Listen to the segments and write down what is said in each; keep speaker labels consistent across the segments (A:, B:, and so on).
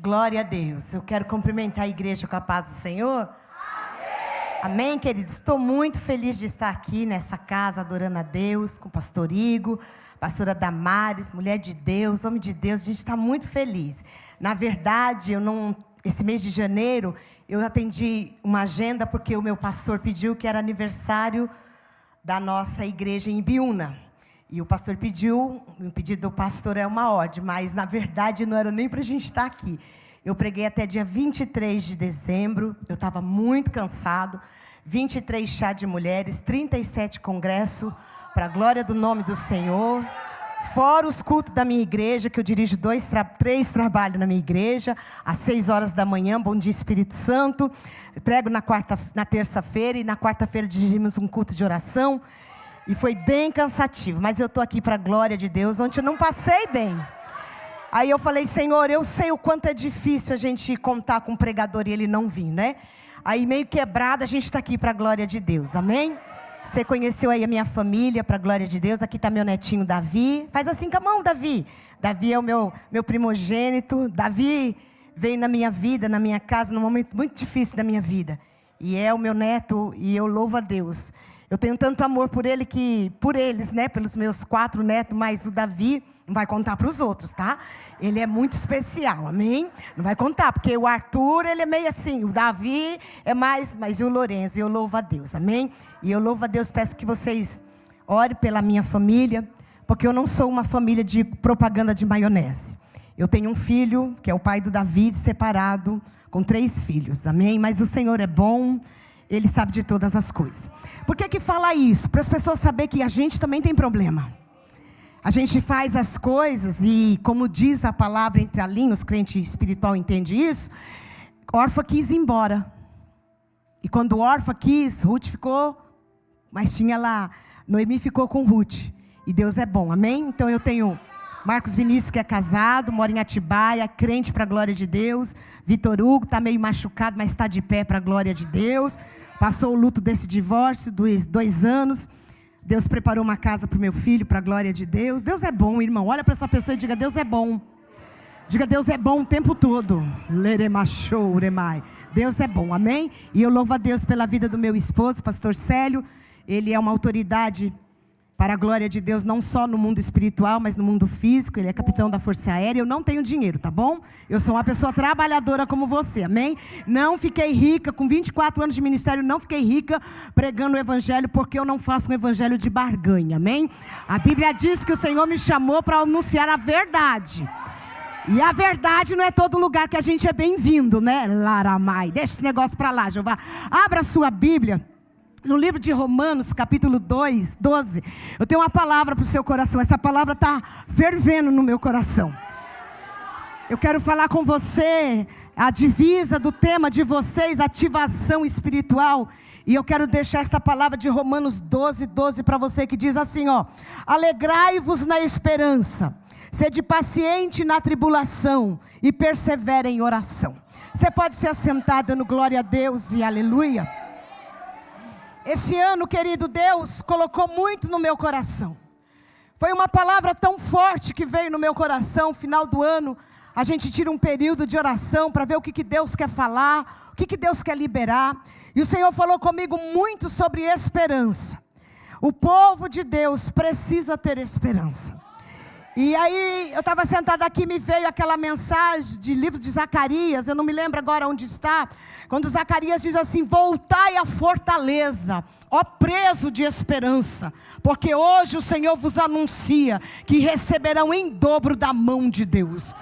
A: Glória a Deus. Eu quero cumprimentar a igreja com a paz do Senhor. Amém, amém, queridos. Estou muito feliz de estar aqui nessa casa, adorando a Deus, com o pastor Igor, pastora Damares, mulher de Deus, homem de Deus. A gente está muito feliz. Na verdade, esse mês de janeiro, eu atendi uma agenda porque o meu pastor pediu que era aniversário da nossa igreja em Ibiúna. E o pastor pediu, o pedido do pastor é uma ordem, mas na verdade não era nem para a gente estar aqui. Eu preguei até dia 23 de dezembro, eu estava muito cansado, 23 chá de mulheres, 37 congresso, para a glória do nome do Senhor. Fora os cultos da minha igreja, que eu dirijo 3 trabalhos na minha igreja, às 6 horas da manhã, bom dia Espírito Santo. Eu prego na terça-feira e na quarta-feira dirigimos um culto de oração. E foi bem cansativo, mas eu estou aqui para a glória de Deus, onde eu não passei bem. Aí eu falei, Senhor, eu sei o quanto é difícil a gente contar com um pregador e ele não vir, né? Aí meio quebrado, a gente está aqui para a glória de Deus, amém? Você conheceu aí a minha família, para a glória de Deus. Aqui está meu netinho Davi. Faz assim com a mão, Davi. Davi é o meu primogênito. Davi veio na minha vida, na minha casa, num momento muito difícil da minha vida. E é o meu neto e eu louvo a Deus. Eu tenho tanto amor por ele por eles, né? Pelos meus 4 netos, mas o Davi não vai contar para os outros, tá? Ele é muito especial, amém? Não vai contar, porque o Arthur, ele é meio assim, o Davi é mais, mas e o Lourenço, eu louvo a Deus, amém? E eu louvo a Deus, peço que vocês orem pela minha família, porque eu não sou uma família de propaganda de maionese. Eu tenho um filho, que é o pai do Davi, separado, com 3 filhos, amém? Mas o Senhor é bom. Ele sabe de todas as coisas. Por que fala isso? Para as pessoas saberem que a gente também tem problema. A gente faz as coisas e, como diz a palavra entre a linha, os crentes espiritual entendem isso. Orfa quis ir embora. E quando Orfa quis, Ruth ficou, mas tinha lá, Noemi ficou com Ruth. E Deus é bom, amém? Então eu tenho Marcos Vinícius, que é casado, mora em Atibaia, crente para a glória de Deus. Vitor Hugo está meio machucado, mas está de pé para a glória de Deus. Passou o luto desse divórcio, 2 anos. Deus preparou uma casa para o meu filho, para a glória de Deus. Deus é bom, irmão. Olha para essa pessoa e diga, Deus é bom. Diga, Deus é bom o tempo todo. Deus é bom, amém? E eu louvo a Deus pela vida do meu esposo, pastor Célio. Ele é uma autoridade para a glória de Deus, não só no mundo espiritual, mas no mundo físico. Ele é capitão da Força Aérea. Eu não tenho dinheiro, tá bom? Eu sou uma pessoa trabalhadora como você, amém? Não fiquei rica, com 24 anos de ministério, não fiquei rica pregando o evangelho, porque eu não faço um evangelho de barganha, amém? A Bíblia diz que o Senhor me chamou para anunciar a verdade. E a verdade não é todo lugar que a gente é bem-vindo, né? Laramai, deixa esse negócio para lá, Jeová. Abra a sua Bíblia. No livro de Romanos, capítulo 12, eu tenho uma palavra para o seu coração. Essa palavra está fervendo no meu coração. Eu quero falar com você, a divisa do tema de vocês, ativação espiritual. E eu quero deixar essa palavra de Romanos 12 para você, que diz assim, ó: alegrai-vos na esperança, sede paciente na tribulação e persevere em oração. Você pode se assentar dando glória a Deus e aleluia. Esse ano, querido, Deus colocou muito no meu coração. Foi uma palavra tão forte que veio no meu coração. Final do ano, a gente tira um período de oração para ver o que Deus quer falar, o que Deus quer liberar. E o Senhor falou comigo muito sobre esperança. O povo de Deus precisa ter esperança. E aí, eu estava sentada aqui, me veio aquela mensagem de livro de Zacarias, eu não me lembro agora onde está, quando Zacarias diz assim: voltai à fortaleza, ó preso de esperança, porque hoje o Senhor vos anuncia que receberão em dobro da mão de Deus.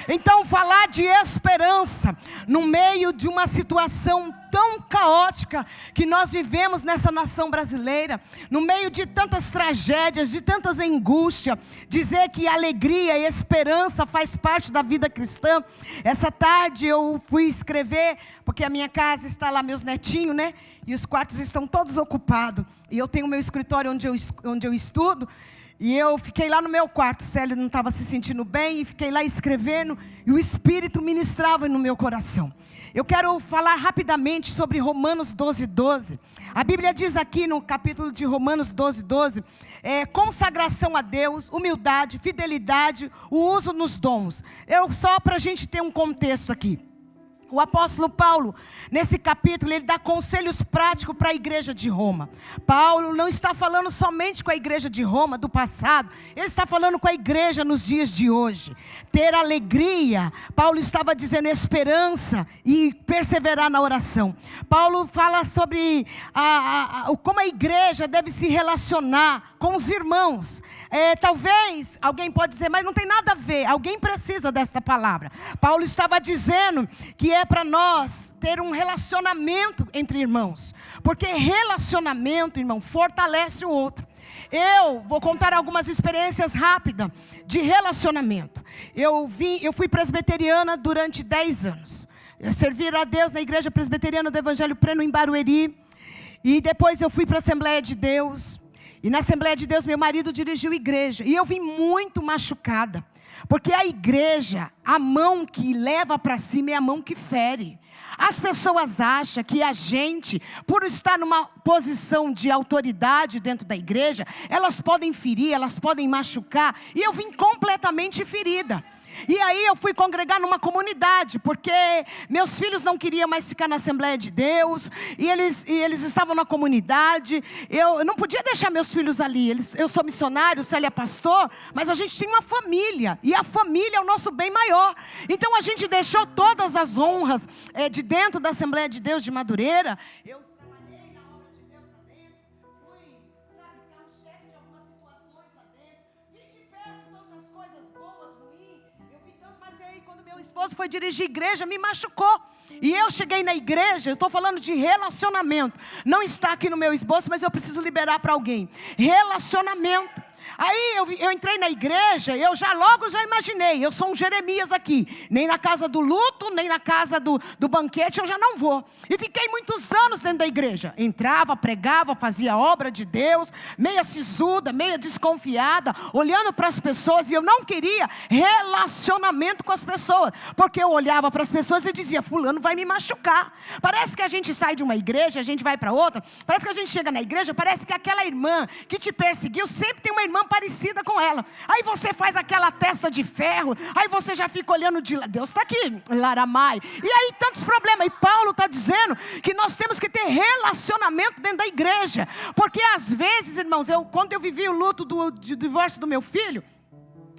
A: Então, falar de esperança no meio de uma situação tão caótica que nós vivemos nessa nação brasileira, no meio de tantas tragédias, de tantas angústias, dizer que alegria e esperança faz parte da vida cristã. Essa tarde eu fui escrever, porque a minha casa está lá, meus netinhos, né? E os quartos estão todos ocupados. E eu tenho o meu escritório onde eu estudo. E eu fiquei lá no meu quarto, Célio não estava se sentindo bem, e fiquei lá escrevendo, e o Espírito ministrava no meu coração. Eu quero falar rapidamente sobre Romanos 12:12. A Bíblia diz aqui no capítulo de Romanos 12:12, consagração a Deus, humildade, fidelidade, o uso nos dons. Só para a gente ter um contexto aqui. O apóstolo Paulo, nesse capítulo, ele dá conselhos práticos para a igreja de Roma. Paulo não está falando somente com a igreja de Roma do passado, ele está falando com a igreja nos dias de hoje. Ter alegria, Paulo estava dizendo esperança e perseverar na oração. Paulo fala sobre como a igreja deve se relacionar com os irmãos. Talvez alguém pode dizer, mas não tem nada a ver, alguém precisa desta palavra. Paulo estava dizendo que é para nós ter um relacionamento entre irmãos, porque relacionamento, irmão, fortalece o outro. Eu vou contar algumas experiências rápidas de relacionamento. Eu fui presbiteriana durante 10 anos. Eu servi a Deus na igreja presbiteriana do Evangelho Pleno em Barueri. E depois eu fui para a Assembleia de Deus. E na Assembleia de Deus meu marido dirigiu a igreja. E eu vim muito machucada. Porque a igreja, a mão que leva para cima é a mão que fere. As pessoas acham que a gente, por estar numa posição de autoridade dentro da igreja, elas podem ferir, elas podem machucar. E eu vim completamente ferida. E aí eu fui congregar numa comunidade, porque meus filhos não queriam mais ficar na Assembleia de Deus, e eles estavam na comunidade. Eu não podia deixar meus filhos ali. Eu sou missionário, Célia é pastor, mas a gente tem uma família, e a família é o nosso bem maior. Então a gente deixou todas as honras de dentro da Assembleia de Deus de Madureira. Eu trabalhei na obra de Deus lá dentro, fui, chefe de algumas situações lá dentro, vi de perto tantas coisas boas, ruins. Mas aí quando meu esposo foi dirigir igreja, me machucou. E eu cheguei na igreja, eu estou falando de relacionamento. Não está aqui no meu esboço, mas eu preciso liberar para alguém. Relacionamento. Aí eu entrei na igreja, eu logo já imaginei, eu sou um Jeremias aqui. Nem na casa do luto, nem na casa do banquete eu já não vou. E fiquei muitos anos dentro da igreja. Entrava, pregava, fazia obra de Deus, meia sisuda, meia desconfiada, olhando para as pessoas. E eu não queria relacionamento com as pessoas, porque eu olhava para as pessoas e dizia, fulano vai me machucar. Parece que a gente sai de uma igreja, a gente vai para outra. Parece que a gente chega na igreja, parece que aquela irmã que te perseguiu, sempre tem uma irmã parecida com ela. Aí você faz aquela testa de ferro, aí você já fica olhando de lá. Deus está aqui, Laramai. E aí tantos problemas. E Paulo está dizendo que nós temos que ter relacionamento dentro da igreja. Porque às vezes, irmãos, quando eu vivi o luto do divórcio do meu filho,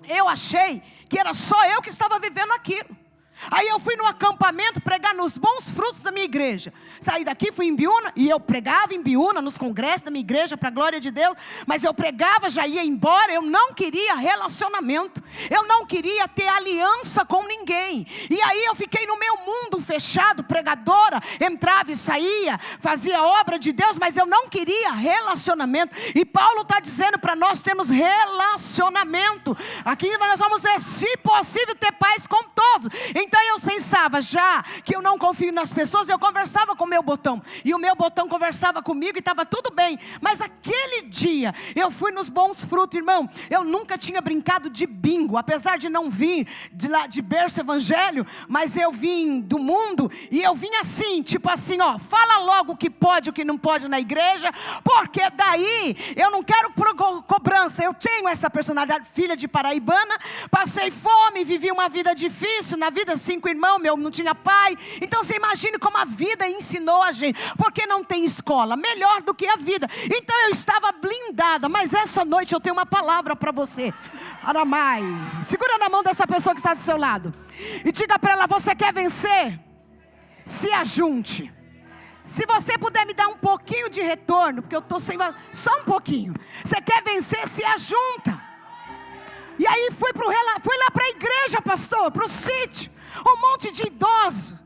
A: eu achei que era só eu que estava vivendo aquilo. Aí eu fui no acampamento pregar nos bons frutos da minha igreja. Saí daqui, fui em Biúna, e eu pregava em Biúna, nos congressos da minha igreja, para a glória de Deus. Mas eu pregava, já ia embora. Eu não queria relacionamento, eu não queria ter aliança com ninguém. E aí eu fiquei no meu mundo fechado, pregadora, entrava e saía, fazia obra de Deus, mas eu não queria relacionamento. E Paulo está dizendo para nós termos relacionamento. Aqui nós vamos ver, se possível, ter paz com todos. Então eu pensava, já que eu não confio nas pessoas, eu conversava com o meu botão. E o meu botão conversava comigo e estava tudo bem. Mas aquele dia, eu fui nos bons frutos, irmão. Eu nunca tinha brincado de bingo. Apesar de não vir de lá de berço evangelho, mas eu vim do mundo. E eu vim assim, tipo assim, fala logo o que pode e o que não pode na igreja. Porque daí, eu não quero cobrança. Eu tenho essa personalidade, filha de paraibana. Passei fome, vivi uma vida difícil. Na vida 5 irmãos, meu não tinha pai. Então você imagine como a vida ensinou a gente. Porque não tem escola melhor do que a vida. Então eu estava blindada. Mas essa noite eu tenho uma palavra para você. Aramai, segura na mão dessa pessoa que está do seu lado e diga para ela, você quer vencer? Se ajunte. Se você puder me dar um pouquinho de retorno, porque eu estou sem, só um pouquinho. Você quer vencer? Se ajunta. E aí fui lá para a igreja, pastor, para o sítio, um monte de idosos.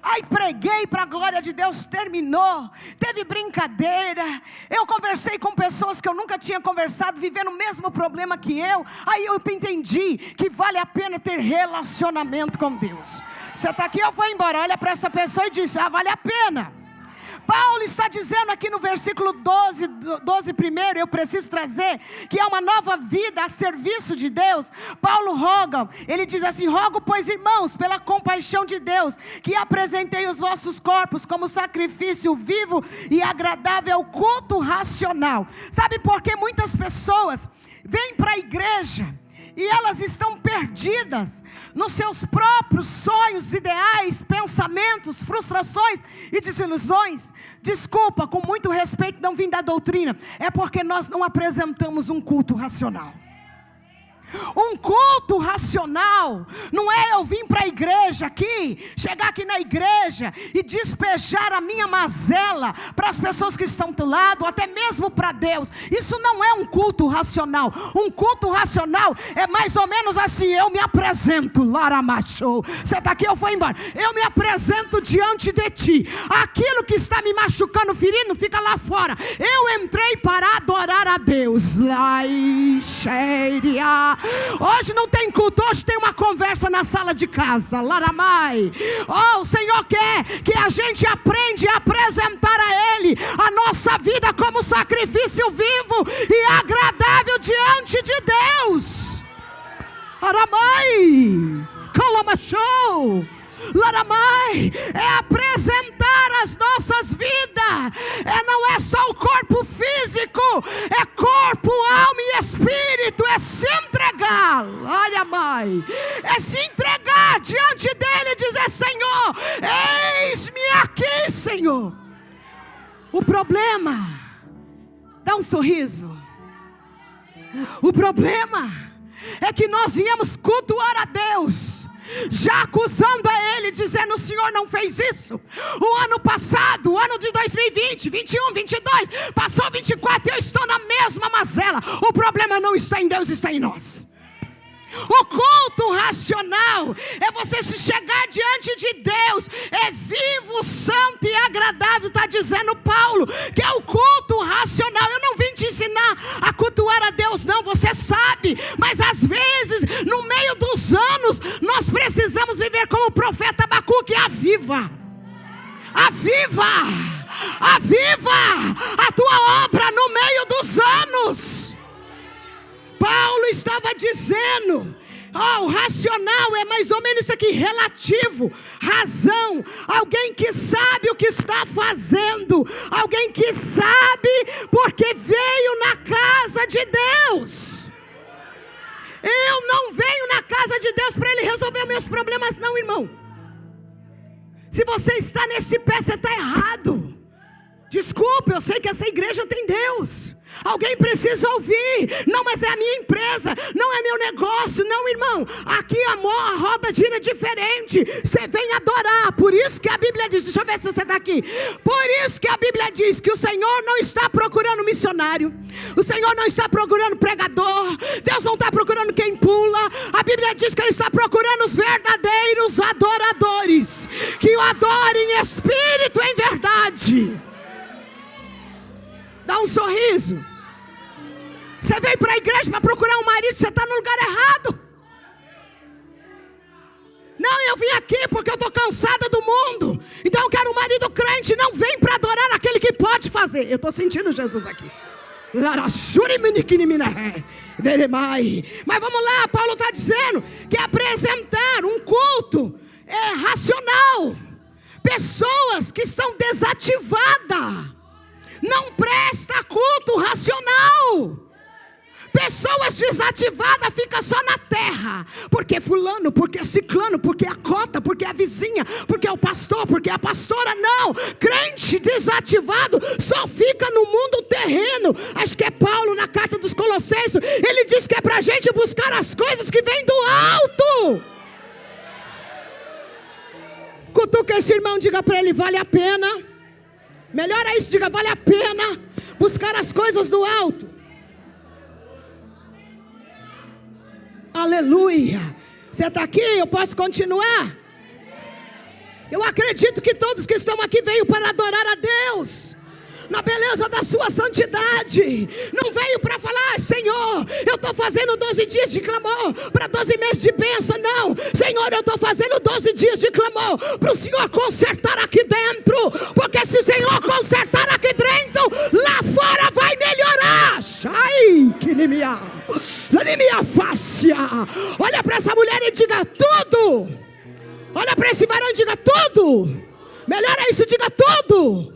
A: Aí preguei para a glória de Deus, terminou, teve brincadeira. Eu conversei com pessoas que eu nunca tinha conversado, vivendo o mesmo problema que eu. Aí eu entendi que vale a pena ter relacionamento com Deus. Você está aqui, eu vou embora, olha para essa pessoa e diz, vale a pena. Paulo está dizendo aqui no versículo 12 primeiro, eu preciso trazer, que é uma nova vida a serviço de Deus. Paulo roga, ele diz assim: rogo pois irmãos, pela compaixão de Deus, que apresentei os vossos corpos como sacrifício vivo e agradável, culto racional. Sabe por que muitas pessoas vêm para a igreja e elas estão perdidas nos seus próprios sonhos, ideais, pensamentos, frustrações e desilusões? Desculpa, com muito respeito, não vim da doutrina. É porque nós não apresentamos um culto racional. Um culto racional não é eu vir para a igreja aqui, chegar aqui na igreja e despejar a minha mazela para as pessoas que estão do lado, ou até mesmo para Deus. Isso não é um culto racional. Um culto racional é mais ou menos assim: eu me apresento, Laramachou, você está aqui, eu vou embora, eu me apresento diante de ti, aquilo que está me machucando, ferindo, fica lá fora. Eu entrei para adorar a Deus. Hoje não tem culto, hoje tem uma conversa na sala de casa. Laramai. O Senhor quer que a gente aprenda a apresentar a Ele a nossa vida como sacrifício vivo e agradável diante de Deus. Laramai. Calamachou. Laramai, é apresentar as nossas vidas. Não é só o corpo físico, é corpo, alma e espírito. É se entregar, Laramai, é se entregar diante dele e dizer: Senhor, eis-me aqui, Senhor. O problema, dá um sorriso. O problema é que nós viemos cultuar a Deus, já acusando a Ele, dizendo: o Senhor não fez isso. O ano passado, o ano de 2020, 21, 22, passou 24 e eu estou na mesma mazela. O problema não está em Deus, está em nós. O culto racional é você se chegar diante de Deus, é vivo, santo e agradável, está dizendo Paulo, que é o culto racional. Eu não vim te ensinar a cultuar a Deus, não, você sabe, mas às vezes, no meio dos anos, nós precisamos viver como o profeta Abacuque: aviva, aviva, aviva a tua obra no meio dos anos. Paulo estava dizendo: o racional é mais ou menos isso aqui, relativo, razão, alguém que sabe o que está fazendo, alguém que sabe porque veio na casa de Deus. Eu não venho na casa de Deus para Ele resolver meus problemas, não, irmão. Se você está nesse pé, você está errado. Desculpe, eu sei que essa igreja tem Deus. Alguém precisa ouvir. Não, mas é a minha empresa, não é meu negócio. Não, irmão, aqui a roda gira diferente. Você vem adorar. Por isso que a Bíblia diz, deixa eu ver se você está aqui. Por isso que a Bíblia diz que o Senhor não está procurando missionário, o Senhor não está procurando pregador, Deus não está procurando quem pula. A Bíblia diz que Ele está procurando os verdadeiros adoradores, que o adorem em espírito e em verdade. Dá um sorriso. Você veio para a igreja para procurar um marido, você está no lugar errado. Não, eu vim aqui porque eu estou cansada do mundo, então eu quero um marido crente. Não vem para adorar aquele que pode fazer. Eu estou sentindo Jesus aqui. Mas vamos lá, Paulo está dizendo que apresentar um culto racional. Pessoas que estão desativadas não presta culto racional. Pessoas desativadas ficam só na terra. Porque fulano, porque ciclano, porque a cota, porque a vizinha, porque é o pastor, porque é a pastora. Não, crente desativado só fica no mundo terreno. Acho que é Paulo na carta dos Colossenses. Ele diz que é pra gente buscar as coisas que vêm do alto. Cutuca esse irmão, diga para ele: vale a pena. Melhor é isso, diga: vale a pena buscar as coisas do alto. Aleluia. Você está aqui? Eu posso continuar? Eu acredito que todos que estão aqui veio para adorar a Deus.
B: na beleza da sua santidade. Não veio para falar: Senhor, eu estou fazendo 12 dias de clamor para 12 meses de bênção. Não, Senhor, eu estou fazendo 12 dias de clamor para o Senhor consertar aqui dentro, porque se o Senhor consertar aqui dentro, lá fora vai melhorar. Sai, que nem minha face. Olha para essa mulher e diga tudo. Olha para esse varão e diga tudo. Melhora isso, diga tudo.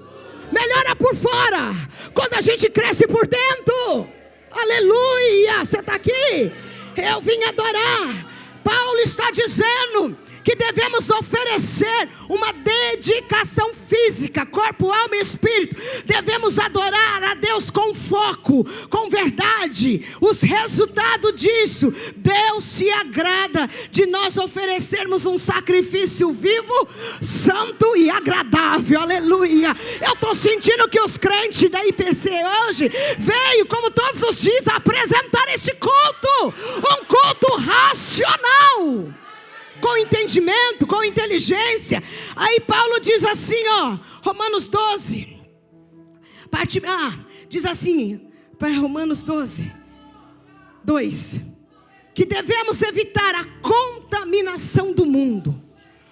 B: Melhora por fora, quando a gente cresce por dentro. Aleluia, você está aqui? Eu vim adorar. Paulo está dizendo que devemos oferecer uma dedicação física, corpo, alma e espírito. Devemos adorar a Deus com foco, com verdade. Os resultados disso, Deus se agrada de nós oferecermos um sacrifício vivo, santo e agradável. Aleluia. Eu estou sentindo que os crentes da IPC hoje veio, como todos os dias, apresentar esse culto, um culto racional, com entendimento, com inteligência. Aí Paulo diz assim, Romanos 12, diz assim, para Romanos 12, 2, que devemos evitar a contaminação do mundo.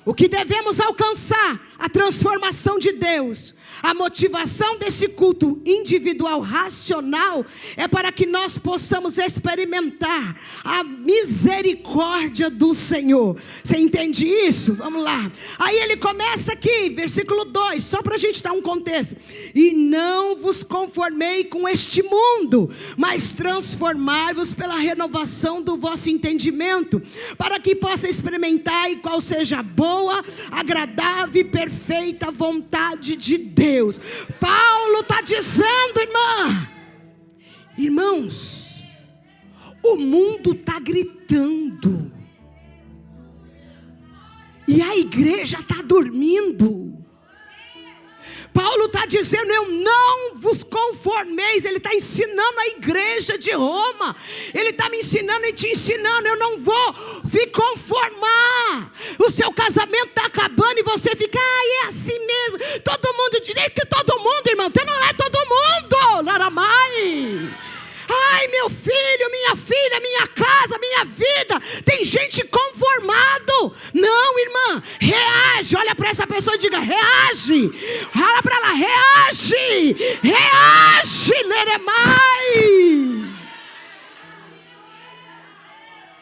B: O que devemos alcançar? A transformação de Deus. A motivação desse culto individual racional é para que nós possamos experimentar a misericórdia do Senhor. Você entende isso? Vamos lá. Aí ele começa aqui, versículo 2, só para a gente dar um contexto. E não vos conformei com este mundo, mas transformai-vos pela renovação do vosso entendimento, para que possa experimentar e qual seja a boa, agradável e perfeita vontade de Deus. Paulo está dizendo, irmãos, o mundo está gritando e a igreja está dormindo. Paulo está dizendo: eu não vos conformeis. Ele está ensinando a igreja de Roma. Ele está me ensinando e te ensinando. Eu não vou me conformar. O seu casamento está acabando e você fica: é assim mesmo. Todo mundo diz que todo mundo, irmão. Então não é todo mundo. Laramai. Ai, meu filho, minha filha, minha casa, minha vida. Tem gente conformado. Não, irmã, reage. Olha para essa pessoa e diga: reage. Fala para ela: reage. Reage, leremai.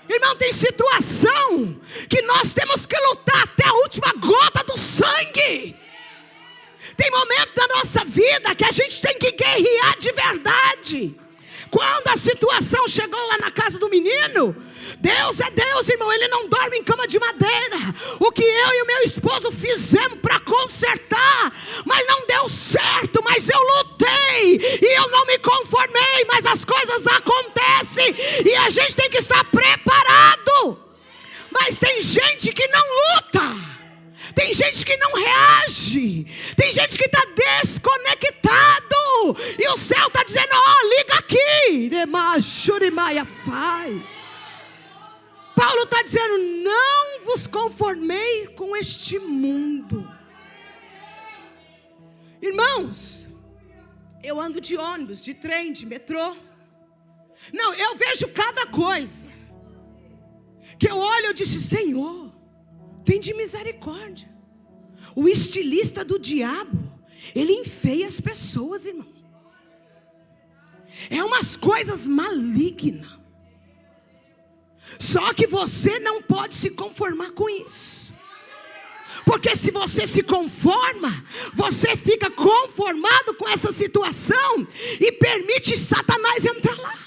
B: Irmão, tem situação que nós temos que lutar até a última gota do sangue. Tem momento da nossa vida que a gente tem que guerrear de verdade. Quando a situação chegou lá na casa do menino, Deus é Deus, irmão. Ele não dorme em cama de madeira. O que eu e o meu esposo fizemos para consertar, mas não deu certo. Mas eu lutei e eu não me conformei. Mas as coisas acontecem e a gente tem que estar preparado. Mas tem gente que não luta. Tem gente que não reage. Tem gente que está desconectado. E o céu está dizendo: liga aqui. Paulo está dizendo: não vos conformei com este mundo. Irmãos, eu ando de ônibus, de trem, de metrô. Não, eu vejo cada coisa que eu olho, eu disse: Senhor, tem de misericórdia. O estilista do diabo, ele enfeia as pessoas, irmão. É umas coisas malignas. Só que você não pode se conformar com isso. Porque se você se conforma, você fica conformado com essa situação e permite Satanás entrar lá.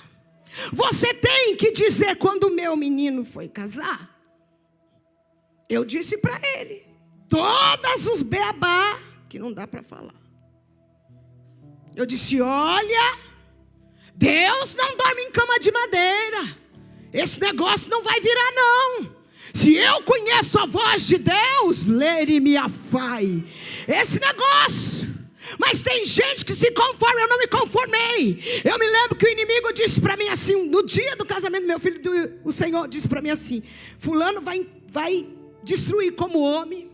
B: Você tem que dizer: quando o meu menino foi casar, eu disse para ele todos os beabá que não dá para falar. Eu disse: olha, Deus não dorme em cama de madeira. Esse negócio não vai virar, não. Se eu conheço a voz de Deus, lerimiafai. Esse negócio. Mas tem gente que se conforma. Eu não me conformei. Eu me lembro que o inimigo disse para mim assim, no dia do casamento do meu filho, o Senhor disse para mim assim: fulano vai destruir como homem,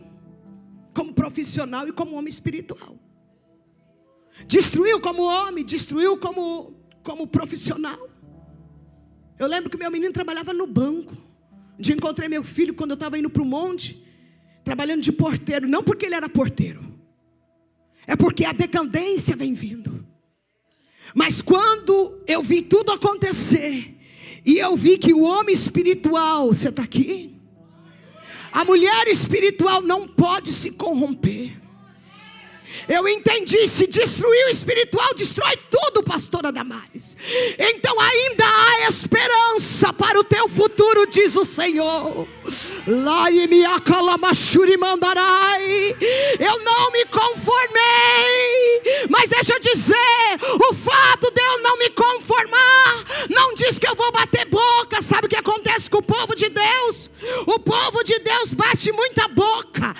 B: como profissional e como homem espiritual. Destruiu como homem, destruiu como profissional. Eu lembro que meu menino trabalhava no banco. Um dia encontrei meu filho quando eu estava indo para o monte, trabalhando de porteiro. Não porque ele era porteiro, é porque a decadência vem vindo. Mas quando eu vi tudo acontecer, e eu vi que o homem espiritual, você está aqui? A mulher espiritual não pode se corromper. Eu entendi, se destruir o espiritual, destrói tudo, pastora Damares. Então ainda há esperança para o teu futuro, diz o Senhor. Eu não me conformei, mas deixa eu dizer, o fato de eu não me conformar, não diz que eu vou bater boca. Sabe o que acontece com o povo de Deus? O povo de Deus bate muita boca.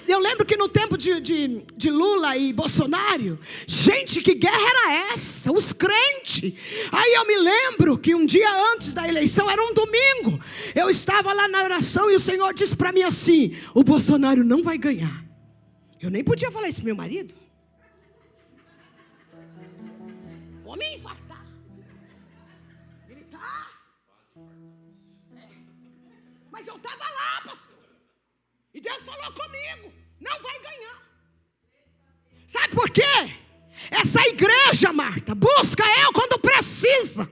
B: Eu lembro que no tempo de Lula e Bolsonaro, gente, que guerra era essa? Os crentes. Aí eu me lembro que um dia antes da eleição, era um domingo, eu estava lá na oração e o Senhor disse para mim assim: o Bolsonaro não vai ganhar. Eu nem podia falar isso pro meu marido. O homem ia infartar. Ele tá. Mas eu estava lá, pastor. E Deus falou comigo: não vai ganhar. Sabe por quê? Essa igreja, Marta, busca eu quando precisa.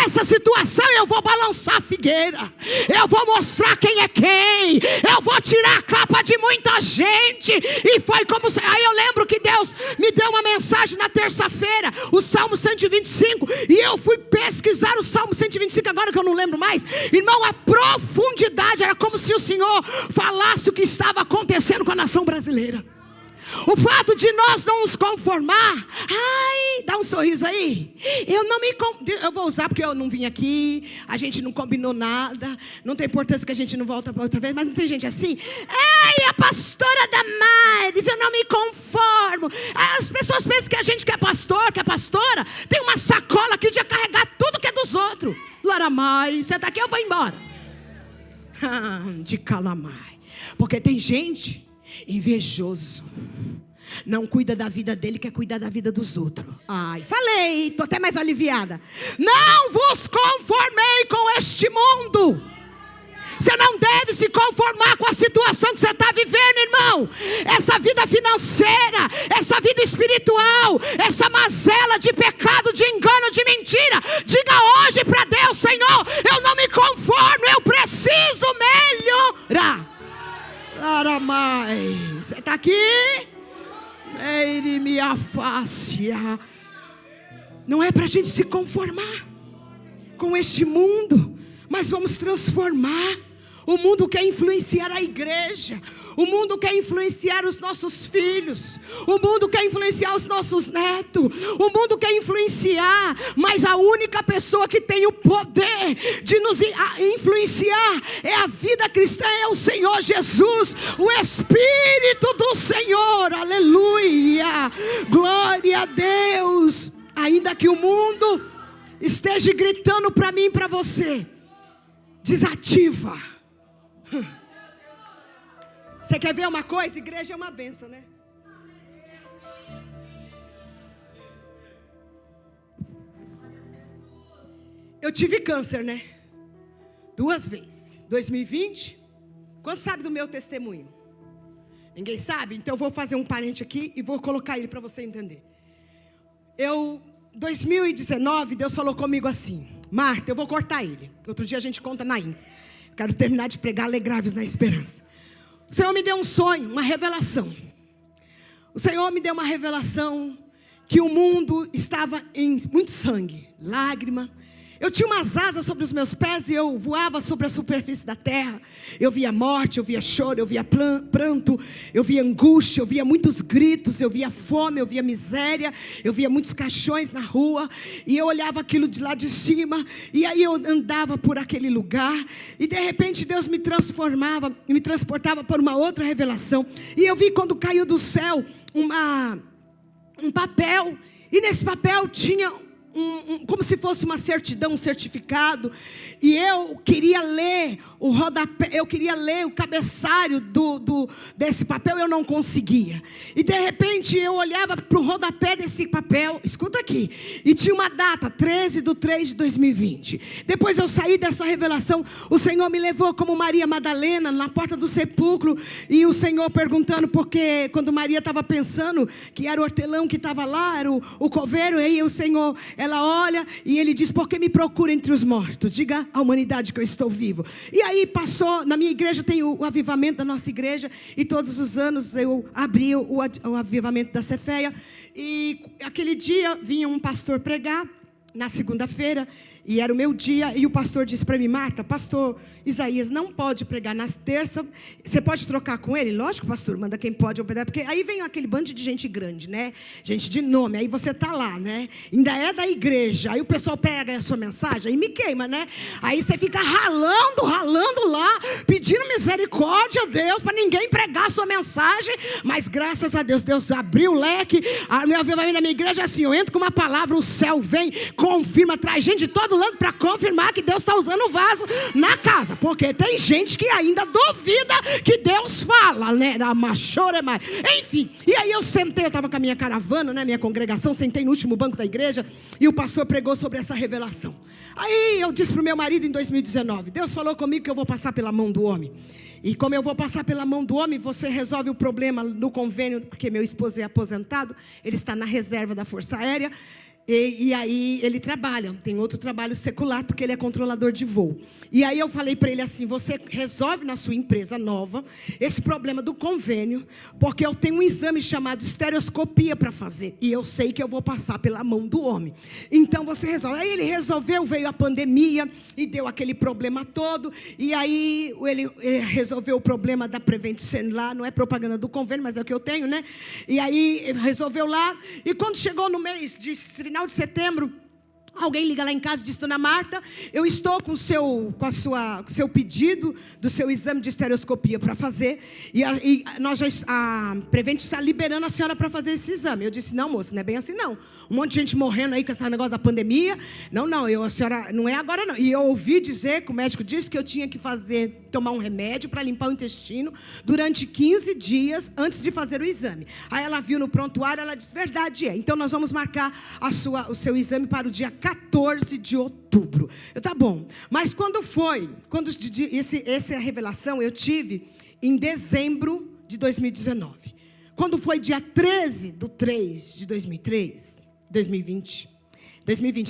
B: Essa situação eu vou balançar a figueira. Eu vou mostrar quem é quem. Eu vou tirar a capa de muita gente. E foi como... Aí eu lembro que Deus me deu uma mensagem na terça-feira, o Salmo 125. E eu fui pesquisar o Salmo 125, agora que eu não lembro mais. Irmão, a profundidade era como se o Senhor falasse o que estava acontecendo com a nação brasileira. O fato de nós não nos conformar. Ai, dá um sorriso aí. Eu vou usar porque eu não vim aqui, a gente não combinou nada, não tem importância que a gente não volta para outra vez. Mas não tem gente assim: ai, a pastora Damares, eu não me conformo. As pessoas pensam que a gente que é pastor, que é pastora, tem uma sacola aqui de carregar tudo que é dos outros. Laramai, você está aqui, eu vou embora. De calamai. Porque tem gente invejoso, não cuida da vida dele, quer cuidar da vida dos outros. Ai, falei, estou até mais aliviada. Não vos conformei com este mundo. Você não deve se conformar com a situação que você está vivendo, irmão. Essa vida financeira, essa vida espiritual, essa mazela de pecado, de engano, de mentira. Diga hoje para Deus: Senhor, eu não me conformo, eu preciso melhorar. Aramai, você está aqui? Ele me afaste. Não é para a gente se conformar com este mundo, mas vamos transformar. O mundo quer influenciar a igreja. O mundo quer influenciar os nossos filhos. O mundo quer influenciar os nossos netos. O mundo quer influenciar. Mas a única pessoa que tem o poder de nos influenciar é a vida cristã, é o Senhor Jesus, o Espírito do Senhor. Aleluia, glória a Deus. Ainda que o mundo esteja gritando para mim e para você: desativa. Você quer ver uma coisa? Igreja é uma bênção, né? Eu tive câncer, né? 2 vezes. 2020. Quantos sabem do meu testemunho? Ninguém sabe? Então eu vou fazer um parente aqui e vou colocar ele para você entender. 2019, Deus falou comigo assim: Marta, eu vou cortar ele. Outro dia a gente conta na íntegra. Quero terminar de pregar Alegrai-vos na esperança. O Senhor me deu um sonho, uma revelação. O Senhor me deu uma revelação que o mundo estava em muito sangue, lágrima. Eu tinha umas asas sobre os meus pés e eu voava sobre a superfície da terra. Eu via morte, eu via choro, eu via pranto, eu via angústia, eu via muitos gritos, eu via fome, eu via miséria, eu via muitos caixões na rua. E eu olhava aquilo de lá de cima, e aí eu andava por aquele lugar. E de repente Deus me transportava para uma outra revelação. E eu vi quando caiu do céu um papel, e nesse papel tinha como se fosse uma certidão, um certificado, e eu queria ler o rodapé, eu queria ler o cabeçário desse papel, eu não conseguia. E de repente eu olhava para o rodapé desse papel, escuta aqui, e tinha uma data, 13/3/2020. Depois eu saí dessa revelação, o Senhor me levou como Maria Madalena na porta do sepulcro, e o Senhor perguntando, porque quando Maria estava pensando que era o hortelão que estava lá, era o coveiro, aí o Senhor, ela olha e ele diz: por que me procura entre os mortos? Diga à humanidade que eu estou vivo. E aí passou, na minha igreja tem o avivamento da nossa igreja, e todos os anos eu abri o avivamento da Cefeia, e aquele dia vinha um pastor pregar na segunda-feira, e era o meu dia, e o pastor disse para mim: Marta, pastor Isaías não pode pregar nas terças, você pode trocar com ele? Lógico, pastor, manda quem pode obedecer, porque aí vem aquele bando de gente grande, né? Gente de nome, aí você tá lá, né? Ainda é da igreja, aí o pessoal pega a sua mensagem, aí me queima, né? Aí você fica ralando lá, pedindo misericórdia a Deus, para ninguém pregar a sua mensagem, mas graças a Deus, Deus abriu o leque. A meu avivamento da minha igreja é assim, eu entro com uma palavra, o céu vem, confirma, traz gente de todo lado para confirmar que Deus está usando o vaso na casa, porque tem gente que ainda duvida que Deus fala, né? Enfim, e aí eu sentei, eu estava com a minha caravana, né? Minha congregação, sentei no último banco da igreja, e o pastor pregou sobre essa revelação. Aí eu disse para o meu marido em 2019, Deus falou comigo que eu vou passar pela mão do homem, e como eu vou passar pela mão do homem, você resolve o problema no convênio, porque meu esposo é aposentado, ele está na reserva da Força Aérea. E aí ele trabalha, tem outro trabalho secular, porque ele é controlador de voo. E aí eu falei para ele assim: você resolve na sua empresa nova esse problema do convênio, porque eu tenho um exame chamado estereoscopia para fazer, e eu sei que eu vou passar pela mão do homem. Então você resolve. Aí ele resolveu, veio a pandemia e deu aquele problema todo. E aí ele resolveu o problema da Prevent Senior lá, não é propaganda do convênio, mas é o que eu tenho, né? E aí ele resolveu lá, e quando chegou no mês de final de setembro, alguém liga lá em casa e diz: dona Marta, eu estou com o seu pedido do seu exame de estereoscopia para fazer, e a Prevent está liberando a senhora para fazer esse exame. Eu disse: não, moço, não é bem assim não. Um monte de gente morrendo aí com esse negócio da pandemia. A senhora, não é agora não. E eu ouvi dizer que o médico disse que eu tinha que tomar um remédio para limpar o intestino durante 15 dias antes de fazer o exame. Aí ela viu no prontuário, ela disse: verdade é. Então nós vamos marcar o seu exame para o dia 14 de outubro. tá bom. Mas quando foi? Essa revelação eu tive em dezembro de 2019. Quando foi dia 13/3 de 2020,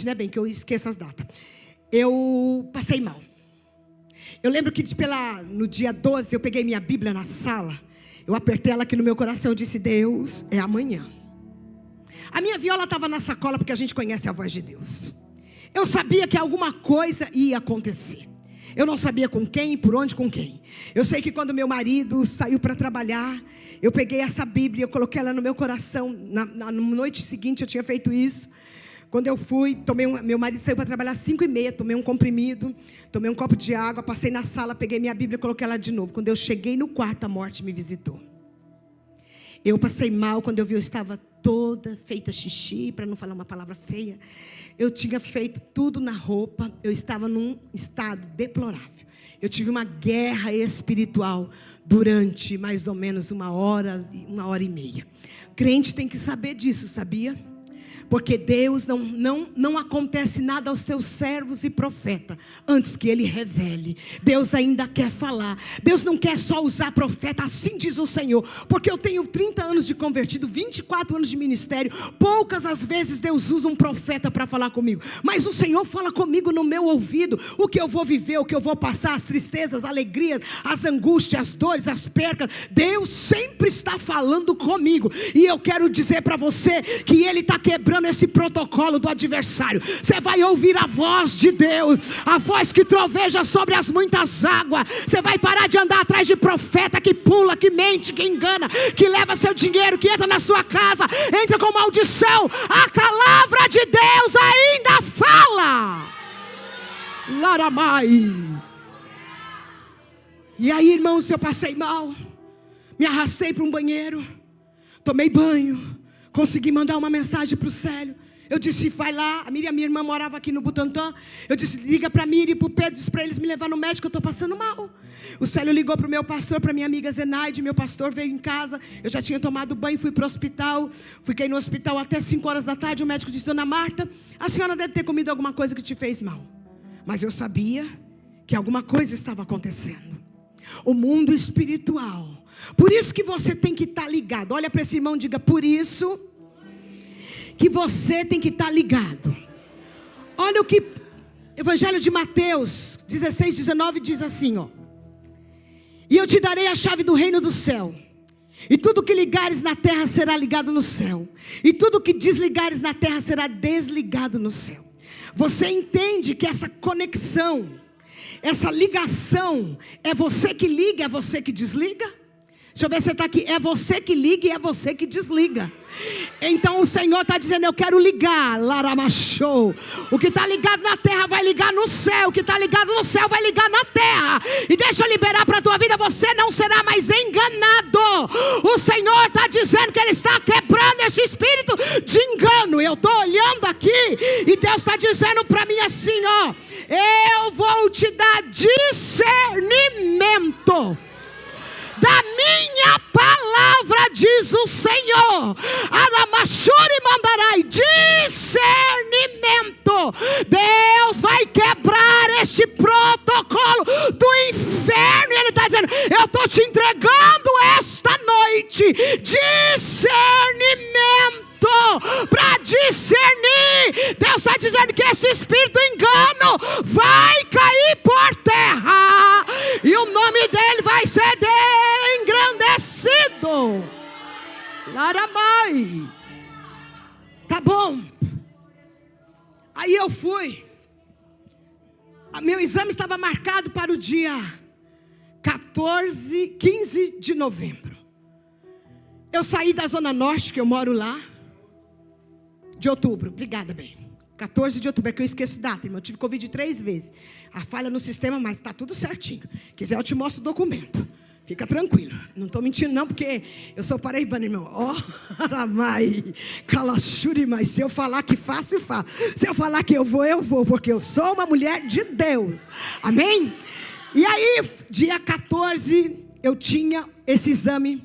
B: né, bem, que eu esqueço as datas, eu passei mal. Eu lembro que no dia 12, eu peguei minha Bíblia na sala, eu apertei ela aqui no meu coração, eu disse: Deus, é amanhã. A minha viola estava na sacola, porque a gente conhece a voz de Deus. Eu sabia que alguma coisa ia acontecer. Eu não sabia com quem, por onde, com quem. Eu sei que quando meu marido saiu para trabalhar, eu peguei essa Bíblia, eu coloquei ela no meu coração. Na noite seguinte eu tinha feito isso. Quando eu fui, meu marido saiu para trabalhar às 5h30, tomei um comprimido, tomei um copo de água, passei na sala, peguei minha Bíblia e coloquei ela de novo. Quando eu cheguei no quarto, a morte me visitou. Eu passei mal, quando eu vi, eu estava toda feita xixi, para não falar uma palavra feia. Eu tinha feito tudo na roupa, eu estava num estado deplorável. Eu tive uma guerra espiritual durante mais ou menos 1h30. Crente tem que saber disso, sabia? Porque Deus não acontece nada aos seus servos e profetas antes que Ele revele. Deus ainda quer falar. Deus não quer só usar profeta, assim diz o Senhor. Porque eu tenho 30 anos de convertido, 24 anos de ministério. Poucas as vezes Deus usa um profeta para falar comigo. Mas o Senhor fala comigo no meu ouvido. O que eu vou viver, o que eu vou passar, as tristezas, as alegrias, as angústias, as dores, as percas. Deus sempre está falando comigo. E eu quero dizer para você que Ele está quebrando esse protocolo do adversário. Você vai ouvir a voz de Deus, a voz que troveja sobre as muitas águas. Você vai parar de andar atrás de profeta que pula, que mente, que engana, que leva seu dinheiro, que entra na sua casa, entra com maldição. A palavra de Deus ainda fala. Laramai. E aí, irmãos, eu passei mal, me arrastei para um banheiro, tomei banho, consegui mandar uma mensagem para o Célio. Eu disse, vai lá. A Miriam, minha irmã, morava aqui no Butantã. Eu disse, liga para a Miriam e para o Pedro, diz para eles me levar no médico, eu estou passando mal. O Célio ligou para o meu pastor, para minha amiga Zenaide. Meu pastor veio em casa. Eu já tinha tomado banho, fui para o hospital. Fiquei no hospital até 5 horas da tarde. O médico disse, dona Marta, a senhora deve ter comido alguma coisa que te fez mal. Mas eu sabia que alguma coisa estava acontecendo. O mundo espiritual. Por isso que você tem que estar ligado. Olha para esse irmão e diga, por isso que você tem que estar ligado. Olha o que Evangelho de Mateus 16, 19 diz assim, ó. E eu te darei a chave do reino do céu. E tudo que ligares na terra será ligado no céu. E tudo que desligares na terra será desligado no céu. Você entende que essa conexão, essa ligação, é você que liga, é você que desliga? Deixa eu ver se você está aqui. É você que liga e é você que desliga. Então o Senhor está dizendo, eu quero ligar, Laramachou. O que está ligado na terra vai ligar no céu. O que está ligado no céu vai ligar na terra. E deixa eu liberar para a tua vida, você não será mais enganado. O Senhor está dizendo que Ele está quebrando esse espírito de engano. Eu estou olhando aqui e Deus está dizendo para mim assim, ó. Eu vou te dar discernimento da minha palavra, diz o Senhor. Aramachuri mandarai, discernimento. Deus vai quebrar este protocolo do inferno. E Ele está dizendo, eu estou te entregando esta noite discernimento para discernir. Deus está dizendo que esse espírito engano vai cair por terra e o nome dele vai ser engrandecido. Laramai. Tá bom. Aí eu fui. Meu exame estava marcado para o dia 15 de novembro. Eu saí da Zona Norte, que eu moro lá, de outubro. Obrigada, bem. 14 de outubro, é que eu esqueço data, irmão. Eu tive Covid 3 vezes. A falha no sistema, mas está tudo certinho. Quiser, eu te mostro o documento. Fica tranquilo. Não estou mentindo, não, porque eu sou paraibano, irmão. Ó, Aramai, Calachuri, mas se eu falar que faço, eu faço. Se eu falar que eu vou, porque eu sou uma mulher de Deus. Amém? E aí, dia 14, eu tinha esse exame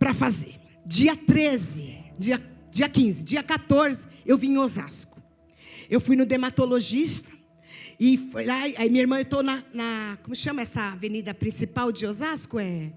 B: para fazer. Dia 13, dia 15, dia 14, eu vim em Osasco. Eu fui no dermatologista e foi lá. Aí minha irmã, eu estou como chama essa avenida principal de Osasco? É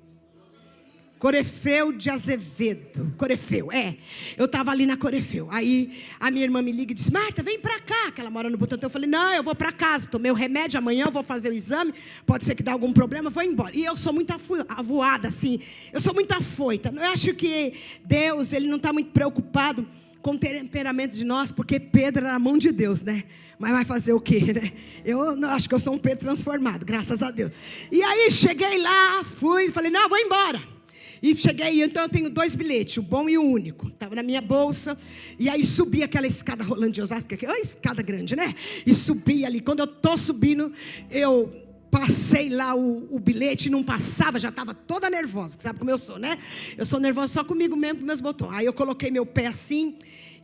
B: Corefeu de Azevedo. Corefeu, é. Eu estava ali na Corefeu. Aí a minha irmã me liga e diz, Marta, vem para cá, que ela mora no Butantã. Eu falei, não, eu vou para casa, tomei o remédio, amanhã eu vou fazer o exame, pode ser que dê algum problema, eu vou embora. E eu sou muito avoada, assim, eu sou muito afoita. Eu acho que Deus, Ele não está muito preocupado com o temperamento de nós, porque Pedro era a mão de Deus, né? Mas vai fazer o quê, né? Eu não, acho que eu sou um Pedro transformado, graças a Deus. E aí cheguei lá, fui, falei, não, vou embora. E cheguei, então eu tenho 2 bilhetes, o bom e o único. Estava na minha bolsa. E aí subi aquela escada rolando de Osasco, porque é escada grande, né? E subi ali. Quando eu estou subindo, eu passei lá o bilhete, não passava, já estava toda nervosa. Sabe como eu sou, né? Eu sou nervosa só comigo mesmo, com meus botões. Aí eu coloquei meu pé assim,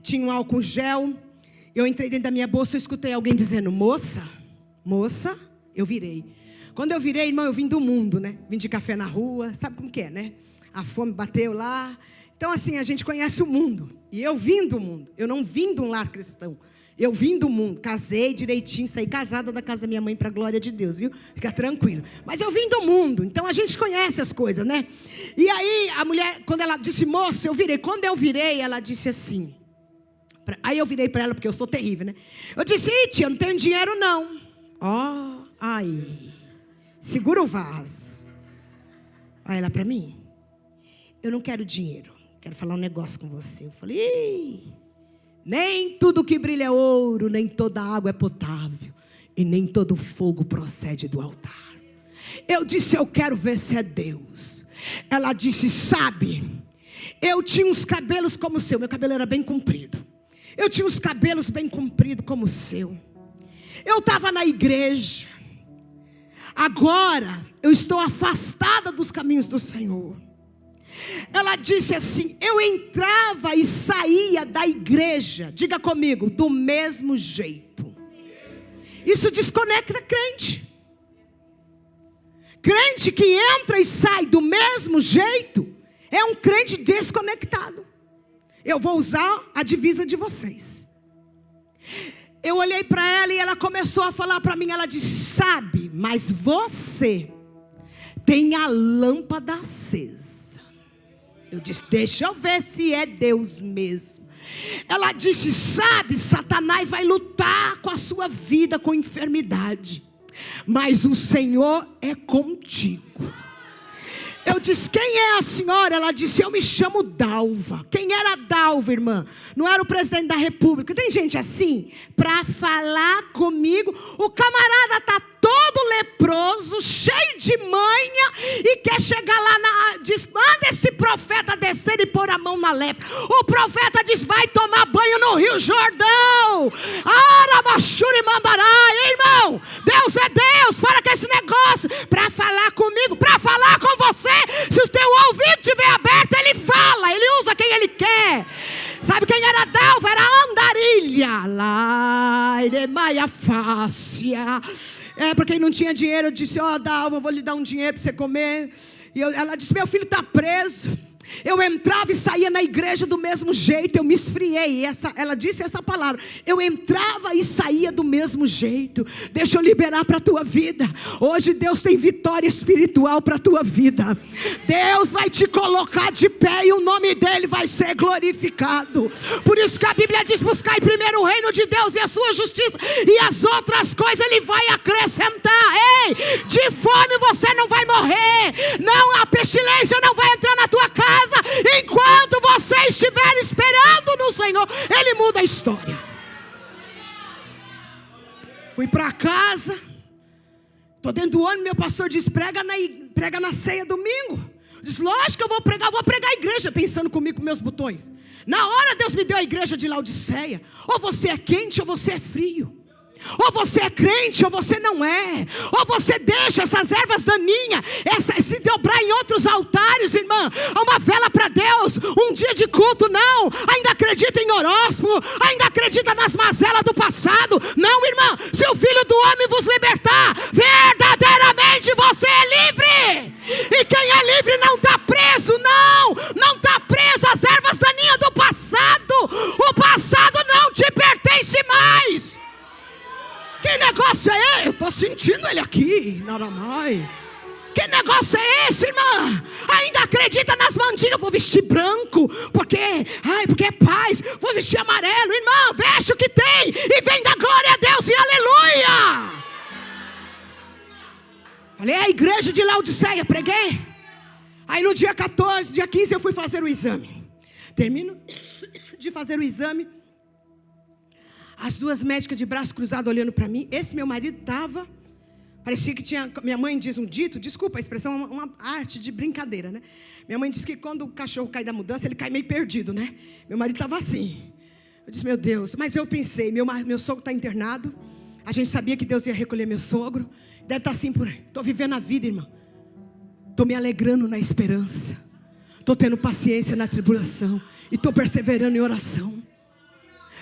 B: tinha um álcool gel. Eu entrei dentro da minha bolsa, eu escutei alguém dizendo, moça, eu virei. Quando eu virei, irmão, eu vim do mundo, né? Vim de café na rua, sabe como que é, né? A fome bateu lá. Então assim, a gente conhece o mundo. E eu vim do mundo, eu não vim de um lar cristão. Eu vim do mundo, casei direitinho, saí casada da casa da minha mãe para a glória de Deus, viu? Fica tranquilo. Mas eu vim do mundo, então a gente conhece as coisas, né? E aí a mulher, quando ela disse, moça, eu virei. Quando eu virei, ela disse assim. Aí eu virei para ela, porque eu sou terrível, né? Eu disse, tia, eu não tenho dinheiro não. Ó, aí. Segura o vaso. Aí ela para mim. Eu não quero dinheiro, quero falar um negócio com você. Eu falei, ih. Nem tudo que brilha é ouro, nem toda água é potável, e nem todo fogo procede do altar. Eu disse, eu quero ver se é Deus. Ela disse, sabe, eu tinha uns cabelos como o seu. Meu cabelo era bem comprido. Eu tinha uns cabelos bem compridos como o seu. Eu estava na igreja. Agora eu estou afastada dos caminhos do Senhor. Ela disse assim: eu entrava e saía da igreja, diga comigo, do mesmo jeito. Isso desconecta crente. Crente que entra e sai do mesmo jeito é um crente desconectado. Eu vou usar a divisa de vocês. Eu olhei para ela e ela começou a falar para mim. Ela disse: sabe, mas você tem a lâmpada acesa. Eu disse: deixa eu ver se é Deus mesmo. Ela disse: sabe, Satanás vai lutar com a sua vida, com enfermidade, mas o Senhor é contigo. Eu disse: quem é a senhora? Ela disse: eu me chamo Dalva. Quem era Dalva, irmã? Não era o presidente da república. Tem gente assim, para falar comigo. O camarada está todo leproso, cheio de manha, e quer chegar lá, diz: manda esse profeta descer e pôr a mão na lepra. O profeta diz: vai tomar banho no Rio Jordão. Arabachuri mandará. Irmão, Deus é Deus. Para com esse negócio, para falar comigo, para falar com você. Se o teu ouvido estiver aberto, ele fala, ele usa quem ele quer. Sabe quem era Dalva? Era Andarilha. Lá, Iremaia Fácia. Para quem não tinha dinheiro, eu disse: ó, Dalva, eu vou lhe dar um dinheiro para você comer. E ela disse: meu filho está preso. Eu entrava e saía na igreja do mesmo jeito. Eu me esfriei. Ela disse essa palavra: eu entrava e saía do mesmo jeito. Deixa eu liberar para a tua vida. Hoje Deus tem vitória espiritual para a tua vida. Deus vai te colocar de pé e o nome dele vai ser glorificado. Por isso que a Bíblia diz: buscai primeiro o reino de Deus e a sua justiça, e as outras coisas ele vai acrescentar. Ei, de fome você não vai morrer. Não, a pestilência não vai entrar na tua casa. Enquanto você estiver esperando no Senhor, ele muda a história. Fui para casa, estou dentro do ônibus. Meu pastor disse: prega na ceia domingo. Eu disse: lógico que eu vou pregar a igreja, pensando comigo com meus botões. Na hora Deus me deu a igreja de Laodiceia. Ou você é quente ou você é frio. Ou você é crente ou você não é. Ou você deixa essas ervas daninhas se dobrar em outros altares, irmã. Uma vela para Deus, um dia de culto, não. Ainda acredita em horóscopo, ainda acredita nas mazelas do passado. Não, irmã, se o Filho do Homem vos libertar, verdadeiramente você é livre. E quem é livre não está preso, não está preso às ervas daninhas do passado. O passado não te pertence mais. Que negócio é esse? Eu estou sentindo ele aqui, Naramai. Que negócio é esse, irmã? Ainda acredita nas mandingas? Vou vestir branco, porque é paz. Vou vestir amarelo. Irmã, veste o que tem e vem da glória a Deus e aleluia. Falei: a igreja de Laodiceia, preguei. Aí no dia 14, dia 15 eu fui fazer o exame. Termino de fazer o exame. As duas médicas de braço cruzado olhando para mim. Esse meu marido estava, parecia que tinha, minha mãe diz um dito, desculpa a expressão, uma arte de brincadeira, né? Minha mãe diz que quando o cachorro cai da mudança, ele cai meio perdido, né? Meu marido estava assim. Eu disse: meu Deus. Mas eu pensei: meu sogro está internado. A gente sabia que Deus ia recolher meu sogro. Deve estar assim por aí. Estou vivendo a vida, irmão. Estou me alegrando na esperança. Estou tendo paciência na tribulação. E estou perseverando em oração.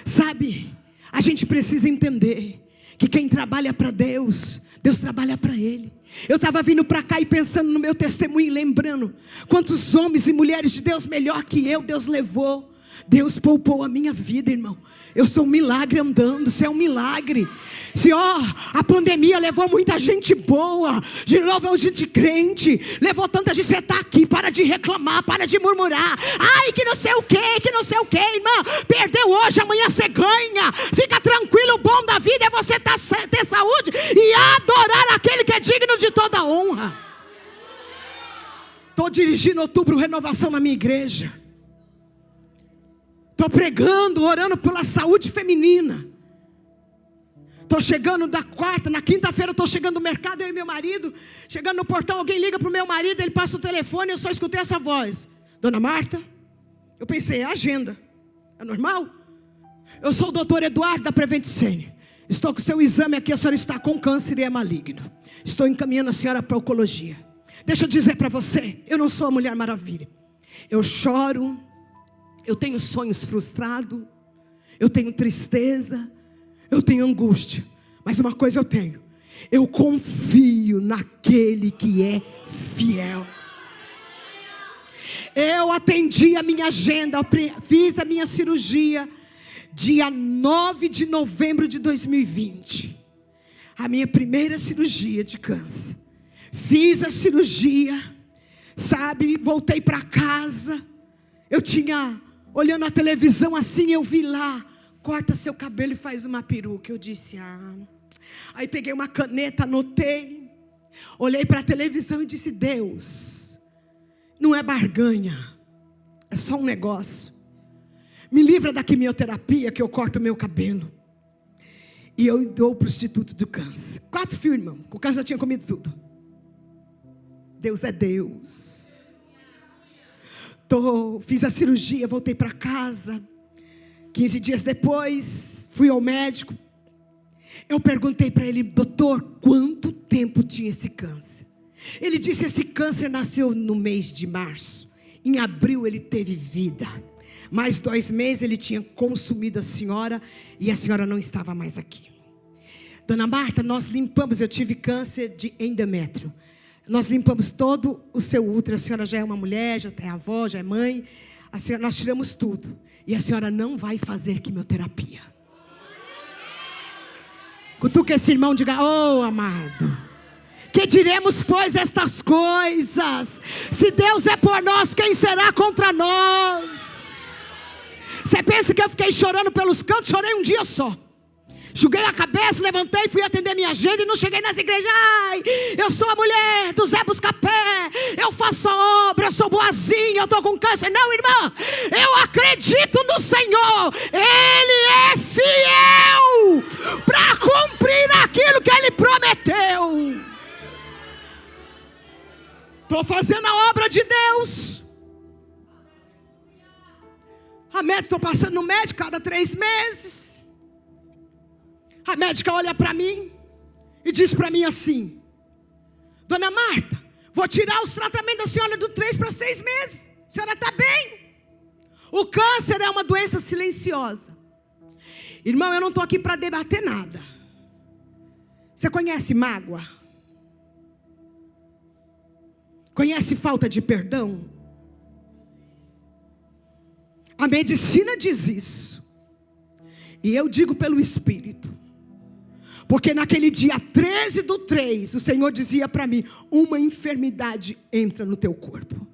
B: Sabe, a gente precisa entender que quem trabalha para Deus, Deus trabalha para Ele. Eu estava vindo para cá e pensando no meu testemunho, lembrando quantos homens e mulheres de Deus melhor que eu Deus levou. Deus poupou a minha vida, irmão. Eu sou um milagre andando. Você é um milagre. Se a pandemia levou muita gente boa, levou gente crente, levou tanta gente. Você está aqui, para de reclamar, para de murmurar. Ai, que não sei o que, irmã. Perdeu hoje, amanhã você ganha. Fica tranquilo, o bom da vida é você ter saúde e adorar aquele que é digno de toda honra. Estou dirigindo outubro renovação na minha igreja. Estou pregando, orando pela saúde feminina. Estou chegando da quarta, na quinta-feira estou chegando no mercado, eu e meu marido. Chegando no portão, alguém liga para o meu marido, ele passa o telefone, eu só escutei essa voz: Dona Marta. Eu pensei: é agenda, é normal? Eu sou o doutor Eduardo da Preventicene. Estou com o seu exame aqui, a senhora está com câncer e é maligno. Estou encaminhando a senhora para a oncologia. Deixa eu dizer para você, eu não sou a Mulher Maravilha. Eu choro, eu tenho sonhos frustrados, eu tenho tristeza, eu tenho angústia. Mas uma coisa eu tenho: eu confio naquele que é fiel. Eu atendi a minha agenda, fiz a minha cirurgia dia 9 de novembro de 2020. A minha primeira cirurgia de câncer. Fiz a cirurgia, sabe, voltei para casa. Eu tinha, olhando a televisão assim, eu vi lá: corta seu cabelo e faz uma peruca. Eu disse: Aí peguei uma caneta, anotei. Olhei para a televisão e disse: Deus, não é barganha, é só um negócio. Me livra da quimioterapia que eu corto meu cabelo. E eu dou para o Instituto do Câncer. 4 filhos, irmão. O câncer já tinha comido tudo. Deus é Deus. Fiz a cirurgia, voltei para casa. 15 dias depois, fui ao médico. Eu perguntei para ele: doutor, quanto tempo tinha esse câncer? Ele disse: esse câncer nasceu no mês de março. Em abril ele teve vida. Mais 2 meses ele tinha consumido a senhora e a senhora não estava mais aqui. Dona Marta, nós limpamos, eu tive câncer de endométrio. Nós limpamos todo o seu útero. A senhora já é uma mulher, já é avó, já é mãe. Nós tiramos tudo. E a senhora não vai fazer quimioterapia. Cutuca esse irmão e diga: oh, amado, que diremos, pois, estas coisas? Se Deus é por nós, quem será contra nós? Você pensa que eu fiquei chorando pelos cantos? Chorei um dia só. Joguei a cabeça, levantei, fui atender minha agenda e não cheguei nas igrejas. Ai, eu sou a mulher do Zé Buscapé, eu faço a obra, eu sou boazinha, eu estou com câncer. Não, irmã, eu acredito no Senhor. Ele é fiel para cumprir aquilo que Ele prometeu. Estou fazendo a obra de Deus. A médica, estou passando no médico cada 3 meses. A médica olha para mim e diz para mim assim: dona Marta, vou tirar os tratamentos da senhora do 3 para 6 meses. A senhora está bem? O câncer é uma doença silenciosa. Irmão, eu não estou aqui para debater nada. Você conhece mágoa? Conhece falta de perdão? A medicina diz isso. E eu digo pelo Espírito. Porque naquele dia 13/3, o Senhor dizia para mim: uma enfermidade entra no teu corpo.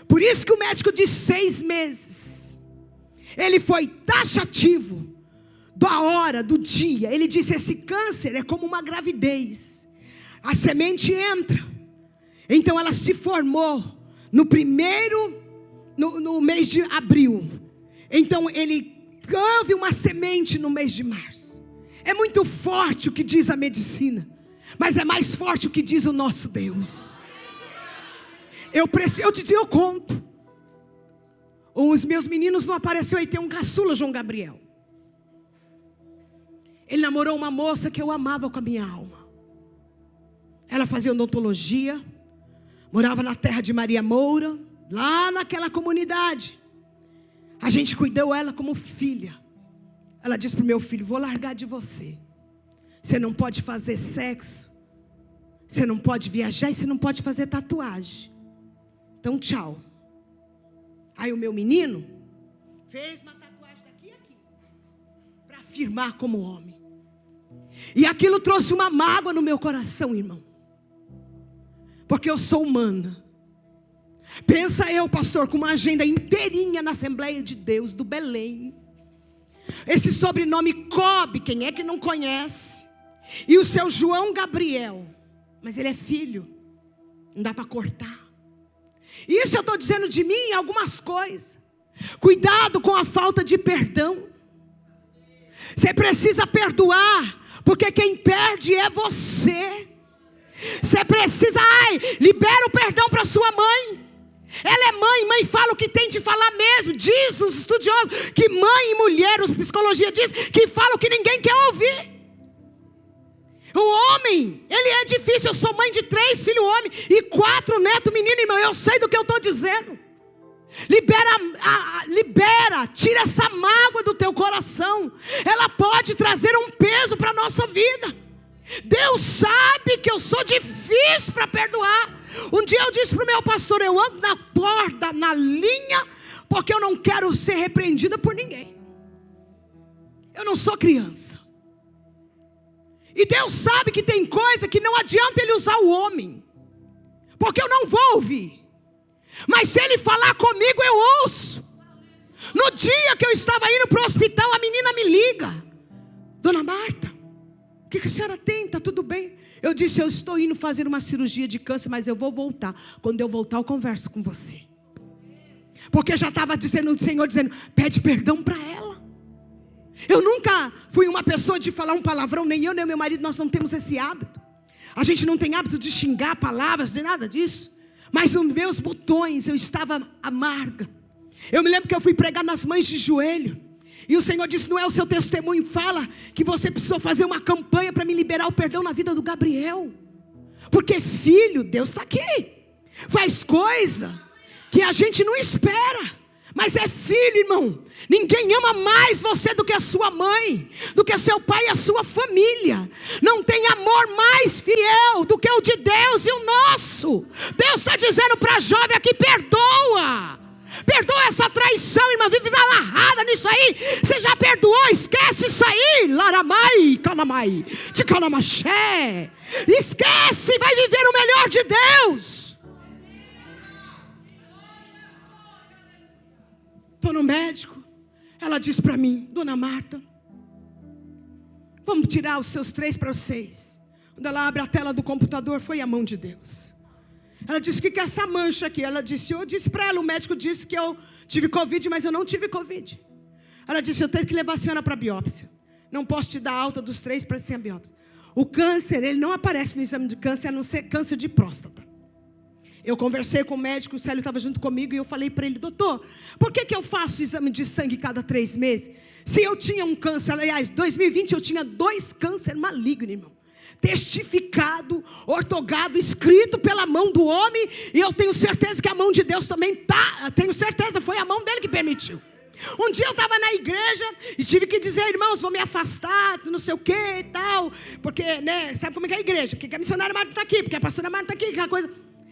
B: Por isso que o médico disse 6 meses. Ele foi taxativo da hora, do dia. Ele disse: esse câncer é como uma gravidez. A semente entra. Então ela se formou no mês de abril. Então houve uma semente no mês de março. É muito forte o que diz a medicina, mas é mais forte o que diz o nosso Deus. Eu conto. Os meus meninos não apareceram, aí tem um caçula, João Gabriel. Ele namorou uma moça que eu amava com a minha alma. Ela fazia odontologia, morava na terra de Maria Moura, lá naquela comunidade. A gente cuidou ela como filha. Ela disse para o meu filho: vou largar de você. Você não pode fazer sexo, você não pode viajar e você não pode fazer tatuagem. Então tchau. Aí o meu menino fez uma tatuagem daqui e aqui, para afirmar como homem. E aquilo trouxe uma mágoa no meu coração, irmão. Porque eu sou humana. Pensa eu, pastor, com uma agenda inteirinha na Assembleia de Deus do Belém. Esse sobrenome Cobb, quem é que não conhece? E o seu João Gabriel. Mas ele é filho. Não dá para cortar. Isso eu estou dizendo de mim algumas coisas. Cuidado com a falta de perdão. Você precisa perdoar, porque quem perde é você. Você precisa, libera o perdão para sua mãe. Ela é mãe fala o que tem de falar mesmo. Diz os estudiosos que mãe e mulher, a psicologia diz, que fala o que ninguém quer ouvir. O homem, ele é difícil. Eu sou mãe de 3 filhos homem e 4 netos menino, irmão. Eu sei do que eu estou dizendo. Libera, tira essa mágoa do teu coração. Ela pode trazer um peso para a nossa vida. Deus sabe que eu sou difícil para perdoar. Um dia eu disse para o meu pastor: eu ando na corda, na linha, porque eu não quero ser repreendida por ninguém. Eu não sou criança. E Deus sabe que tem coisa que não adianta Ele usar o homem, porque eu não vou ouvir. Mas se Ele falar comigo, eu ouço. No dia que eu estava indo para o hospital, a menina me liga: Dona Marta, o que a senhora tem? Está tudo bem? Eu disse: eu estou indo fazer uma cirurgia de câncer, mas eu vou voltar. Quando eu voltar, eu converso com você. Porque já estava dizendo, o Senhor dizendo: pede perdão para ela. Eu nunca fui uma pessoa de falar um palavrão. Nem eu, nem meu marido, nós não temos esse hábito. A gente não tem hábito de xingar palavras, nem nada disso. Mas nos meus botões eu estava amarga. Eu me lembro que eu fui pregar nas mães de joelho. E o Senhor disse: não é o seu testemunho, fala que você precisou fazer uma campanha para me liberar o perdão na vida do Gabriel. Porque filho, Deus está aqui. Faz coisa que a gente não espera. Mas é filho, irmão. Ninguém ama mais você do que a sua mãe, do que seu pai e a sua família. Não tem amor mais fiel do que o de Deus e o nosso. Deus está dizendo para a jovem aqui: perdoa. Perdoa essa traição, irmã. Vive amarrada nisso aí. Você já perdoou? Esquece isso aí. Laramai, canamai, de canamaxé. Esquece, vai viver o melhor de Deus. Estou no médico. Ela disse para mim: Dona Marta, vamos tirar os seus 3 para os 6. Quando ela abre a tela do computador, foi a mão de Deus. Ela disse: o que é essa mancha aqui? Ela disse: eu disse para ela, o médico disse que eu tive Covid, mas eu não tive Covid. Ela disse: eu tenho que levar a senhora para a biópsia. Não posso te dar alta dos 3 para ser a biópsia. O câncer, ele não aparece no exame de câncer, a não ser câncer de próstata. Eu conversei com o médico, o Célio estava junto comigo, e eu falei para ele: doutor, por que eu faço exame de sangue cada 3 meses? Se eu tinha um câncer, aliás, 2020 eu tinha 2 cânceres malignos, irmão. Testificado, ortogado, escrito pela mão do homem. E eu tenho certeza que a mão de Deus também está. Tenho certeza, foi a mão dele que permitiu. Um dia eu estava na igreja e tive que dizer: irmãos, vou me afastar, não sei o que e tal. Porque, né, sabe como é que é a igreja? Porque a missionária Marta está aqui, porque a pastora Marta está aqui, aquela coisa.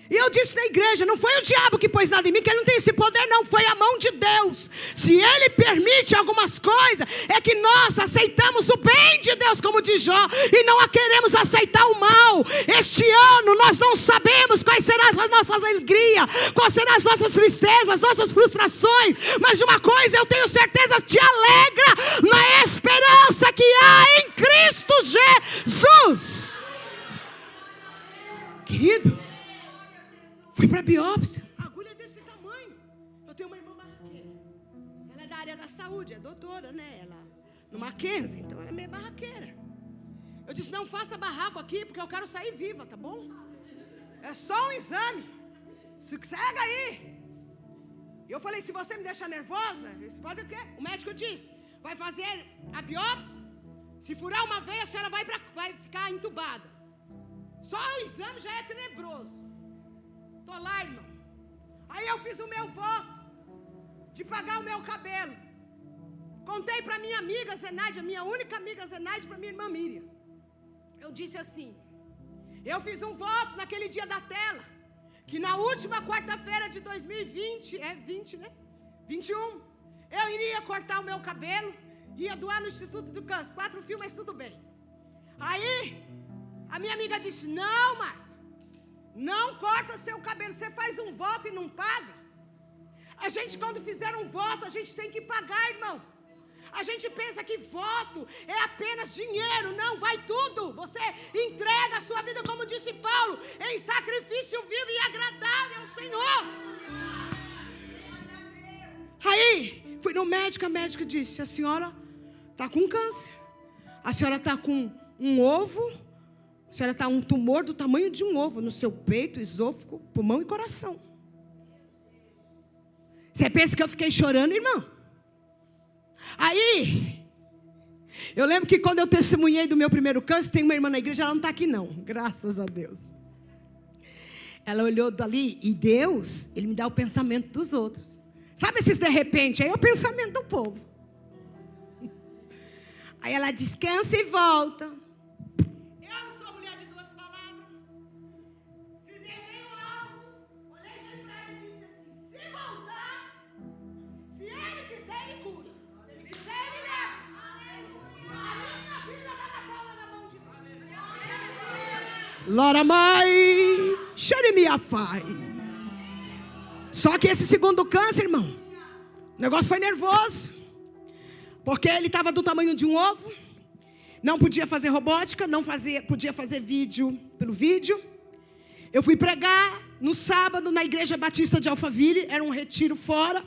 B: E eu disse na igreja: não foi o diabo que pôs nada em mim, que ele não tem esse poder não, foi a mão de Deus. Se ele permite algumas coisas, é que nós aceitamos o bem de Deus, como diz Jó, e não a queremos aceitar o mal. Este ano nós não sabemos quais serão as nossas alegrias, quais serão as nossas tristezas, as nossas frustrações, mas de uma coisa eu tenho certeza: te alegra na esperança que há em Cristo Jesus. Querido, fui para a biópsia. A agulha é desse tamanho. Eu tenho uma irmã barraqueira. Ela é da área da saúde, é doutora, né? Ela no Mackenzie, então ela é meio barraqueira. Eu disse: não faça barraco aqui, porque eu quero sair viva, tá bom? É só um exame. Segue aí. E eu falei: se você me deixar nervosa, você pode o quê? O médico disse: vai fazer a biópsia. Se furar uma veia, a senhora vai ficar entubada. Só o exame já é tenebroso. Estou lá, irmão. Aí eu fiz o meu voto de pagar o meu cabelo. Contei para minha amiga Zenaide, a minha única amiga Zenaide, para minha irmã Miriam. Eu disse assim: eu fiz um voto naquele dia da tela, que na última quarta-feira de 2020, 21, eu iria cortar o meu cabelo, ia doar no Instituto do Câncer, 4 fios, mas tudo bem. Aí a minha amiga disse: não, Marta, não corta seu cabelo. Você faz um voto e não paga? A gente, quando fizer um voto, a gente tem que pagar, irmão. A gente pensa que voto é apenas dinheiro. Não, vai tudo. Você entrega a sua vida, como disse Paulo, em sacrifício vivo e agradável ao Senhor. Aí, fui no médico, a médica disse: a senhora está com câncer. A senhora está com um ovo. A senhora está um tumor do tamanho de um ovo no seu peito, esôfago, pulmão e coração. Você pensa que eu fiquei chorando, irmão? Aí, Eu lembro que quando eu testemunhei do meu primeiro câncer, tem uma irmã na igreja, ela não está aqui não, graças a Deus. Ela olhou dali e Deus, Ele me dá o pensamento dos outros. Sabe esses de repente? Aí é o pensamento do povo. Aí ela descansa e volta. Eu não sou mulher de duas palavras. Firmei o alvo. Olhei bem para ele e disse assim: se voltar, se ele quiser, ele cura. Se ele quiser, ele leva. A minha vida está na palma da mão de Deus. Loramai, xeremiafai. Só que esse segundo câncer, irmão, o negócio foi nervoso. Porque ele estava do tamanho de um ovo. Não podia fazer robótica, podia fazer vídeo pelo vídeo. Eu fui pregar no sábado na Igreja Batista de Alphaville. Era um retiro fora.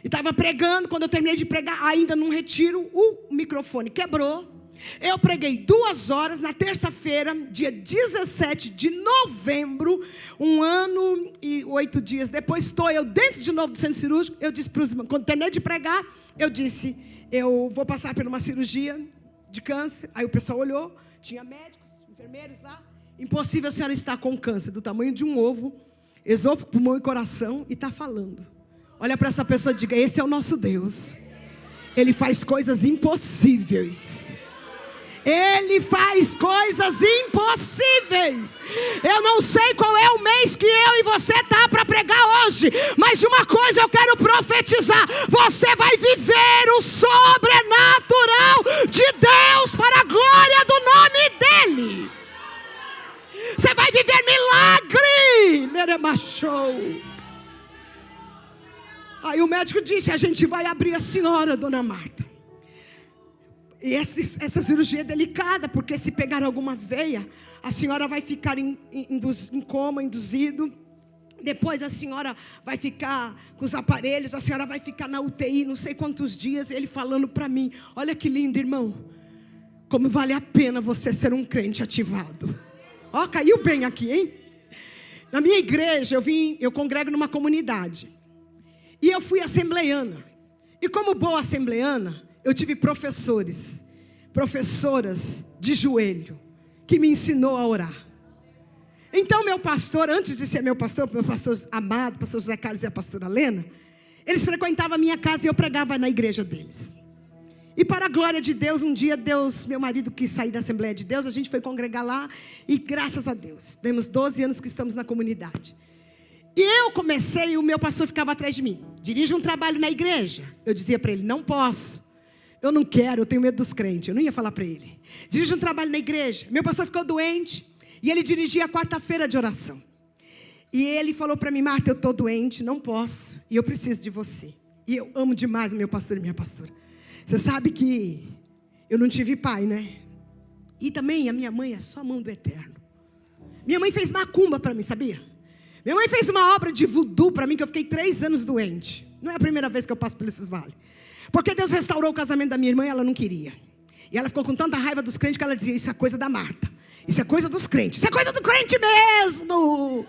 B: E estava pregando. Quando eu terminei de pregar, ainda num retiro, o microfone quebrou. Eu preguei 2 horas na terça-feira, dia 17 de novembro, 1 ano e 8 dias depois. Estou eu dentro de novo do centro cirúrgico. Eu disse para os irmãos, quando terminei de pregar, eu disse: eu vou passar por uma cirurgia de câncer. Aí o pessoal olhou, tinha médicos, enfermeiros lá. Impossível a senhora estar com câncer do tamanho de um ovo, esôfago, pulmão e coração, e está falando. Olha para essa pessoa e diga: esse é o nosso Deus. Ele faz coisas impossíveis. Ele faz coisas impossíveis. Eu não sei qual é o mês que eu e você está para pregar hoje, mas de uma coisa eu quero profetizar: você vai viver o sobrenatural de Deus para a glória do nome dEle. Você vai viver milagre. Aí o médico disse: a gente vai abrir a senhora, dona Marta. E essa cirurgia é delicada, porque se pegar alguma veia, a senhora vai ficar em coma, induzido. Depois a senhora vai ficar com os aparelhos, a senhora vai ficar na UTI, não sei quantos dias. Ele falando para mim: olha que lindo, irmão. Como vale a pena você ser um crente ativado. Ó, caiu bem aqui, hein? Na minha igreja, eu congrego numa comunidade. E eu fui assembleiana. E como boa assembleiana, eu tive professoras de joelho, que me ensinou a orar. Então meu pastor, antes de ser meu pastor amado, pastor José Carlos e a pastora Lena, eles frequentavam a minha casa e eu pregava na igreja deles. E para a glória de Deus, um dia meu marido quis sair da Assembleia de Deus, a gente foi congregar lá e graças a Deus, temos 12 anos que estamos na comunidade. E eu comecei e o meu pastor ficava atrás de mim: dirige um trabalho na igreja. Eu dizia para ele: não posso. Eu não quero, eu tenho medo dos crentes. Eu não ia falar para ele: dirige um trabalho na igreja. Meu pastor ficou doente e ele dirigia a quarta-feira de oração. E ele falou para mim: Marta, eu estou doente, não posso, e eu preciso de você. E eu amo demais o meu pastor e minha pastora. Você sabe que eu não tive pai, né? E também a minha mãe é só mão do eterno. Minha mãe fez macumba para mim, sabia? Minha mãe fez uma obra de voodoo para mim, que eu fiquei 3 anos doente. Não é a primeira vez que eu passo por esses vales. Porque Deus restaurou o casamento da minha irmã e ela não queria. E ela ficou com tanta raiva dos crentes que ela dizia: isso é coisa da Marta. Isso é coisa dos crentes. Isso é coisa do crente mesmo.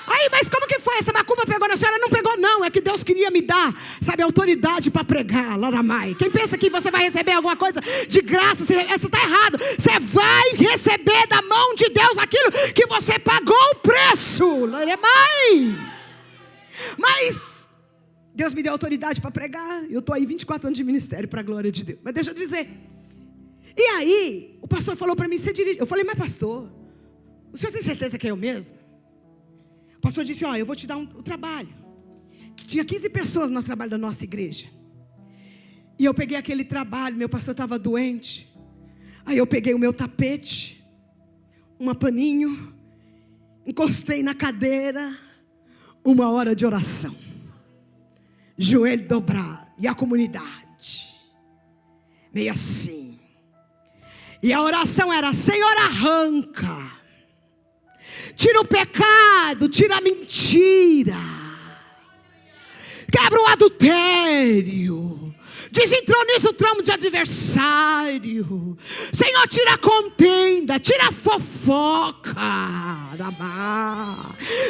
B: Aí, mas como que foi? Essa macumba pegou na senhora? Não pegou não. É que Deus queria me dar, sabe, autoridade para pregar. Laramai. Quem pensa que você vai receber alguma coisa de graça, você está errado. Você vai receber da mão de Deus aquilo que você pagou o preço. Laramai. Mas Deus me deu autoridade para pregar. Eu estou aí 24 anos de ministério para a glória de Deus. Mas deixa eu dizer. E aí, o pastor falou para mim: você dirige. Eu falei: mas pastor, o senhor tem certeza que é eu mesmo? O pastor disse: ó, eu vou te dar um trabalho. Tinha 15 pessoas no trabalho da nossa igreja. E eu peguei aquele trabalho, meu pastor estava doente. Aí eu peguei o meu tapete, um paninho, encostei na cadeira, 1 hora de oração. Joelho dobrado. E a comunidade meio assim. E a oração era: Senhor, arranca, tira o pecado, tira a mentira, quebra o adultério, desentroniza o trono de adversário. Senhor, tira a contenda, tira a fofoca,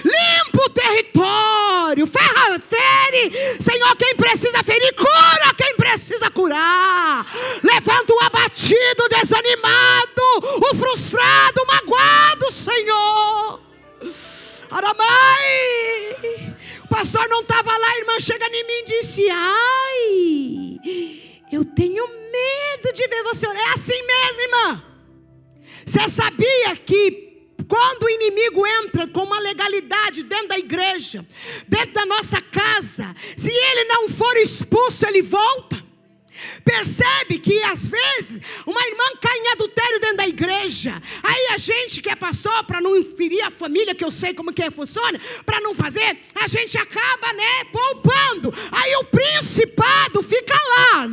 B: limpa o território, fere, Senhor, quem precisa ferir, cura quem precisa curar, levanta o abatido, abatido, desanimado, o frustrado, o magoado, Senhor. Aramai. O pastor não estava lá, a irmã chega em mim e disse: ai, eu tenho medo de ver você orar. É assim mesmo, irmã. Você sabia que quando o inimigo entra com uma legalidade dentro da igreja, dentro da nossa casa, se ele não for expulso, ele volta? Percebe que às vezes uma irmã cai em adultério dentro da igreja. Aí a gente que é pastor, para não ferir a família, que eu sei como que funciona, para não fazer, a gente acaba, poupando. Aí o principado fica lá.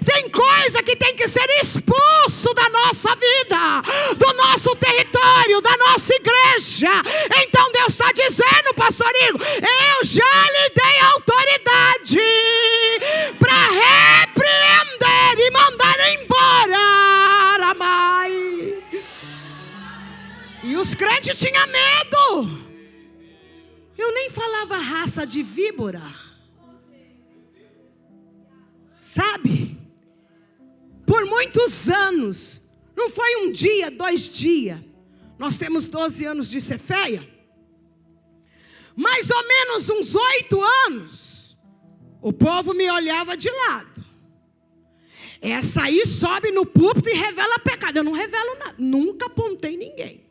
B: Tem coisa que tem que ser expulso da nossa vida, do nosso território, da nossa igreja. Então Deus está dizendo, pastor Igor, eu já lhe dei autoridade para repreender e mandar embora. Aramai. E os crentes tinham medo. Eu nem falava raça de víbora, sabe? Por muitos anos. Não foi um dia, 2 dias. Nós temos 12 anos de Cefeia. Mais ou menos uns 8 anos. O povo me olhava de lado. Essa aí sobe no púlpito e revela pecado. Eu não revelo nada. Nunca apontei ninguém.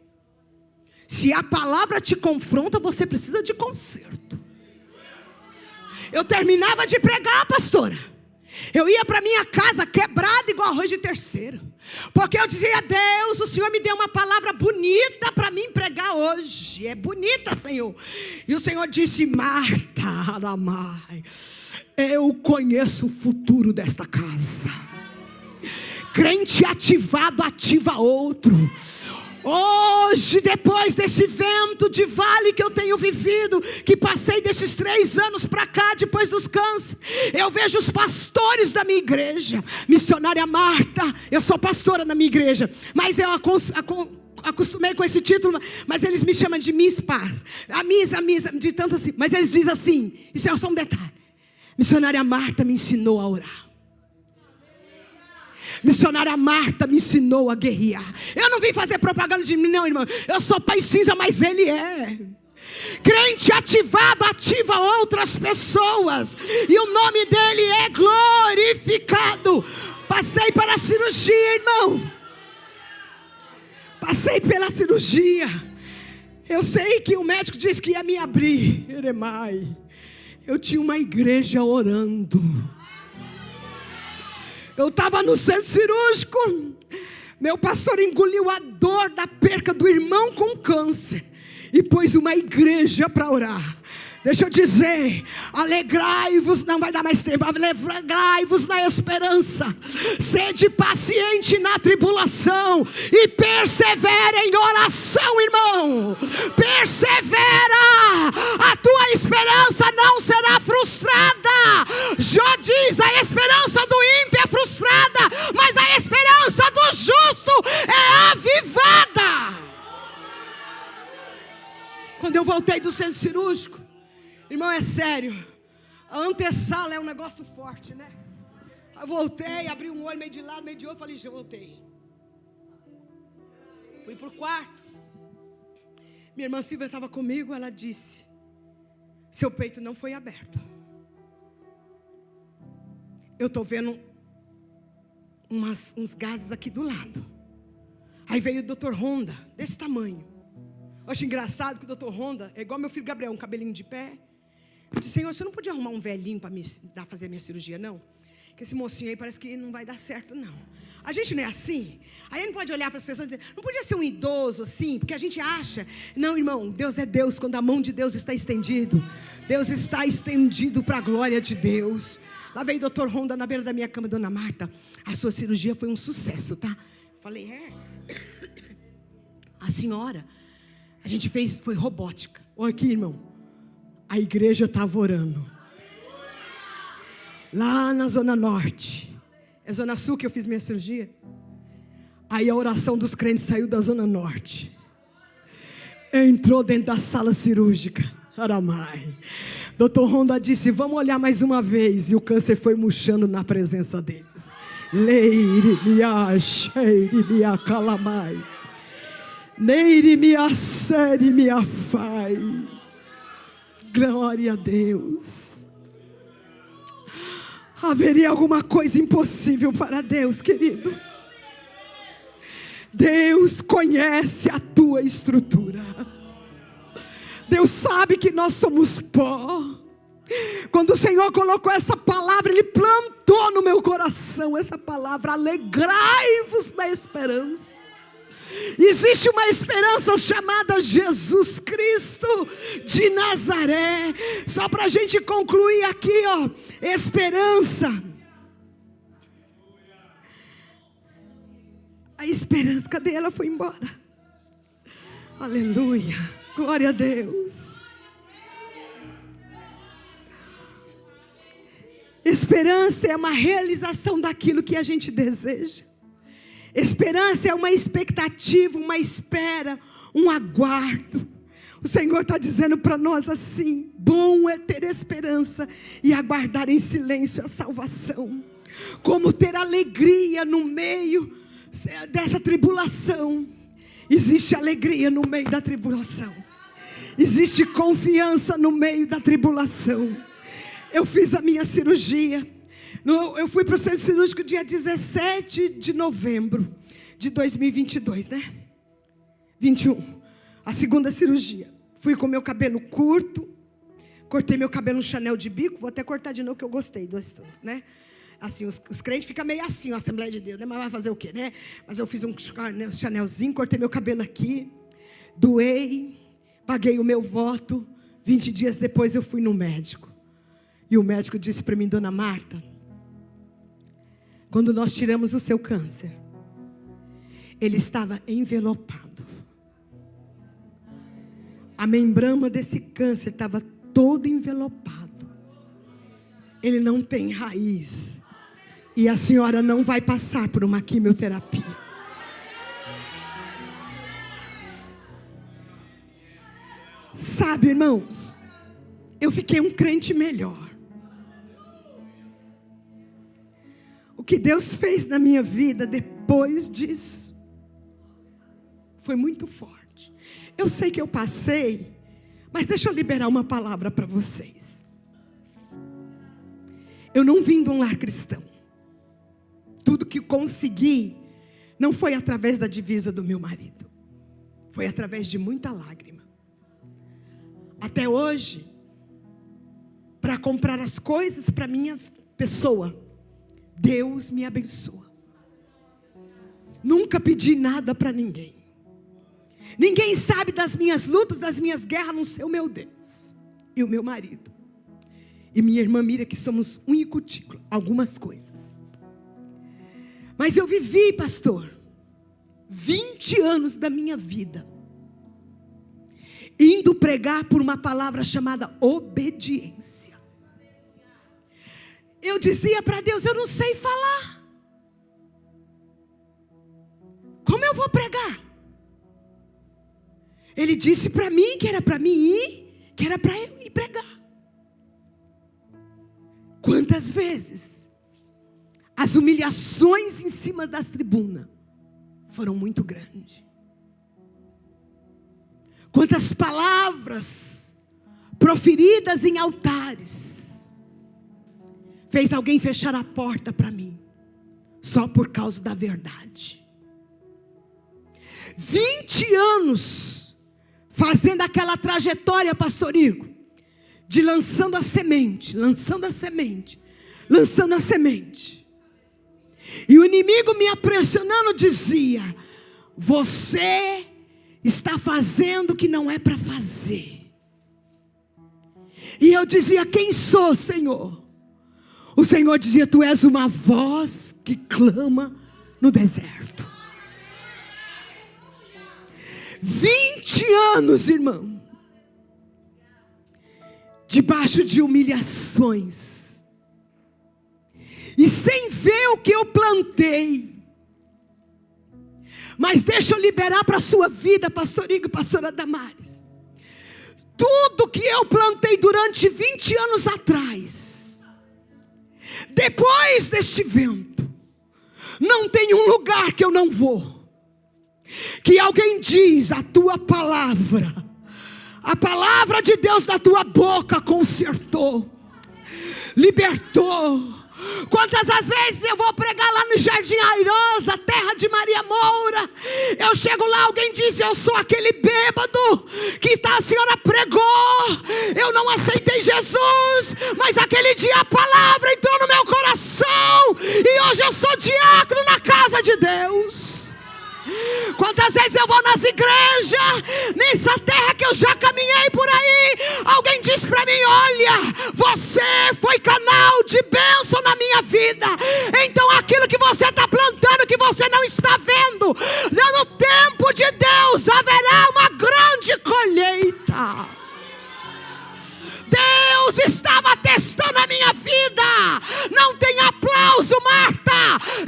B: Se a palavra te confronta, você precisa de conserto. Eu terminava de pregar, pastora. Eu ia para minha casa quebrada igual arroz de terceiro. Porque eu dizia: Deus, o Senhor me deu uma palavra bonita para mim pregar hoje. É bonita, Senhor. E o Senhor disse: Marta, Aramai, eu conheço o futuro desta casa. Crente ativado ativa outro. Hoje, depois desse vento de vale que eu tenho vivido, que passei desses 3 anos para cá, depois dos cânceres, eu vejo os pastores da minha igreja. Missionária Marta, eu sou pastora na minha igreja, mas eu acostumei com esse título, mas eles me chamam de Miss Paz. A Miss, de tanto assim, mas eles dizem assim, isso é só um detalhe. Missionária Marta me ensinou a orar. Missionária Marta me ensinou a guerrear. Eu não vim fazer propaganda de mim não, irmão. Eu sou pai cinza, mas ele é. Crente ativado ativa outras pessoas, e o nome dele é glorificado. Passei pela cirurgia, irmão. Passei pela cirurgia. Eu sei que o médico disse que ia me abrir. Eu tinha uma igreja orando. Eu estava no centro cirúrgico. Meu pastor engoliu a dor da perca do irmão com câncer e pôs uma igreja para orar. Deixa eu dizer, alegrai-vos, não vai dar mais tempo, alegrai-vos na esperança, sede paciente na tribulação e persevera em oração, irmão. Persevera, a tua esperança não será frustrada. Jó diz: a esperança do ímpio é frustrada, mas a esperança do justo é avivada. Quando eu voltei do centro cirúrgico, irmão, é sério, a antessala é um negócio forte, né? Eu voltei, abri um olho meio de lado, meio de outro, falei: já voltei. Fui pro quarto. Minha irmã Silvia estava comigo, ela disse: seu peito não foi aberto. Eu estou vendo uns gases aqui do lado. Aí veio o doutor Honda, desse tamanho. Eu acho engraçado que o doutor Honda é igual meu filho Gabriel, um cabelinho de pé. Eu disse: Senhor, você não podia arrumar um velhinho para me dar fazer a minha cirurgia, não? Que esse mocinho aí parece que não vai dar certo, não. A gente não é assim? Aí a gente pode olhar para as pessoas e dizer: não podia ser um idoso assim? Porque a gente acha. Não, irmão, Deus é Deus. Quando a mão de Deus está estendido, Deus está estendido para a glória de Deus. Lá veio o doutor Honda na beira da minha cama: dona Marta, a sua cirurgia foi um sucesso, tá? Eu falei: é. A senhora, a gente fez, foi robótica. Olha aqui, irmão. A igreja estava orando. Lá na Zona Norte. É Zona Sul que eu fiz minha cirurgia. Aí a oração dos crentes saiu da Zona Norte. Entrou dentro da sala cirúrgica. Aramai. Doutor Honda disse: vamos olhar mais uma vez. E o câncer foi murchando na presença deles. Leire minha cheire minha calamai. Neire minha série minha fai. Glória a Deus. Haveria alguma coisa impossível para Deus, querido? Deus conhece a tua estrutura. Deus sabe que nós somos pó. Quando o Senhor colocou essa palavra, Ele plantou no meu coração essa palavra: alegrai-vos na esperança. Existe uma esperança chamada Jesus Cristo de Nazaré. Só para a gente concluir aqui, ó, esperança. A esperança, cadê ela? Foi embora. Aleluia, glória a Deus. Esperança é uma realização daquilo que a gente deseja. Esperança é uma expectativa, uma espera, um aguardo. O Senhor está dizendo para nós assim: bom é ter esperança e aguardar em silêncio a salvação. Como ter alegria no meio dessa tribulação. Existe alegria no meio da tribulação. Existe confiança no meio da tribulação. Eu fiz a minha cirurgia. Eu fui para o centro cirúrgico dia 17 de novembro de 2022, né? 21. A segunda cirurgia. Fui com meu cabelo curto. Cortei meu cabelo no Chanel de bico. Vou até cortar de novo, que eu gostei do estudo, né? Assim, os crentes ficam meio assim, a Assembleia de Deus, né? Mas vai fazer o quê, né? Mas eu fiz um Chanelzinho, cortei meu cabelo aqui. Doei. Paguei o meu voto. 20 dias depois eu fui no médico. E o médico disse para mim: Dona Marta, quando nós tiramos o seu câncer, ele estava envelopado. A membrana desse câncer estava todo envelopado. Ele não tem raiz. E a senhora não vai passar por uma quimioterapia. Sabe, irmãos, eu fiquei um crente melhor. O que Deus fez na minha vida depois disso foi muito forte. Eu sei que eu passei, mas deixa eu liberar uma palavra para vocês. Eu não vim de um lar cristão. Tudo que consegui não foi através da divisa do meu marido. Foi através de muita lágrima. Até hoje, para comprar as coisas para minha pessoa, Deus me abençoa. Nunca pedi nada para ninguém. Ninguém sabe das minhas lutas, das minhas guerras, a não ser o meu Deus e o meu marido e minha irmã Mira, que somos um cutículo, algumas coisas. Mas eu vivi, pastor, 20 anos da minha vida indo pregar por uma palavra chamada obediência. Eu dizia para Deus: eu não sei falar. Como eu vou pregar? Ele disse para mim que era para mim ir, que era para eu ir pregar. Quantas vezes as humilhações em cima das tribunas foram muito grandes. Quantas palavras proferidas em altares fez alguém fechar a porta para mim, só por causa da verdade. 20 anos fazendo aquela trajetória, pastor Igor, de lançando a semente, lançando a semente, lançando a semente. E o inimigo me pressionando dizia: você está fazendo o que não é para fazer. E eu dizia: quem sou, Senhor? O Senhor dizia: tu és uma voz que clama no deserto. 20 anos, irmão, debaixo de humilhações, e sem ver o que eu plantei. Mas deixa eu liberar para a sua vida, pastor Igor, pastora Damares. Tudo que eu plantei durante 20 anos atrás, depois deste vento, Não tem um lugar que eu não vou, que alguém diz: a tua palavra, a palavra de Deus da tua boca consertou, libertou. Quantas as vezes eu vou pregar lá no Jardim Airosa, terra de Maria Moura, eu chego lá, alguém diz: eu sou aquele bêbado que a senhora pregou, eu não aceitei Jesus, mas aquele dia a palavra entrou no meu coração, e hoje eu sou diácono na casa de Deus. Quantas vezes eu vou nas igrejas, nessa terra que eu já caminhei por aí, alguém diz para mim: olha, você foi canal de bênção na minha vida, então aquilo que você está plantando, que você não está vendo, no tempo de Deus haverá uma grande colheita. Deus estava testando a minha vida. Não tem aplauso, Marta.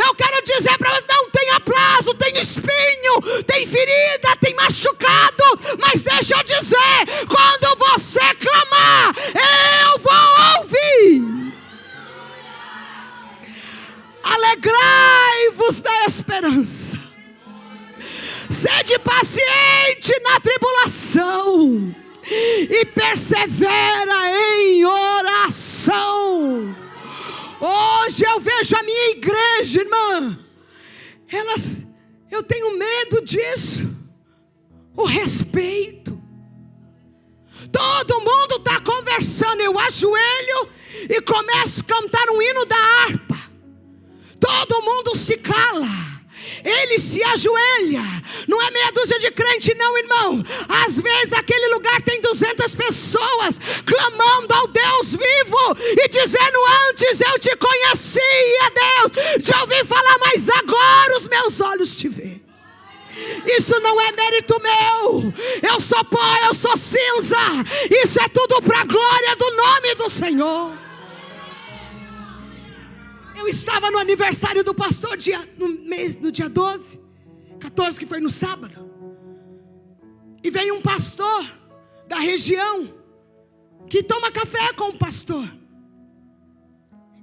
B: Eu quero dizer para você: não tem aplauso, tem espinho, tem ferida, tem machucado. Mas deixa eu dizer, quando você clamar, eu vou ouvir. Alegrai-vos da esperança, sede paciente na tribulação, e persevera em oração. Hoje eu vejo a minha igreja, irmã, eu tenho medo disso, o respeito. Todo mundo está conversando, eu ajoelho e começo a cantar um hino da harpa. Todo mundo se cala, ele se ajoelha. Não é meia dúzia de crente não, irmão. Às vezes aquele lugar tem 200 pessoas clamando ao Deus vivo e dizendo: antes eu te conhecia, Deus, te ouvi falar, mas agora os meus olhos te veem. Isso não é mérito meu. Eu sou pó, eu sou cinza. Isso é tudo para a glória do nome do Senhor. Eu estava no aniversário do pastor no dia 12, 14, que foi no sábado. E veio um pastor da região que toma café com o pastor.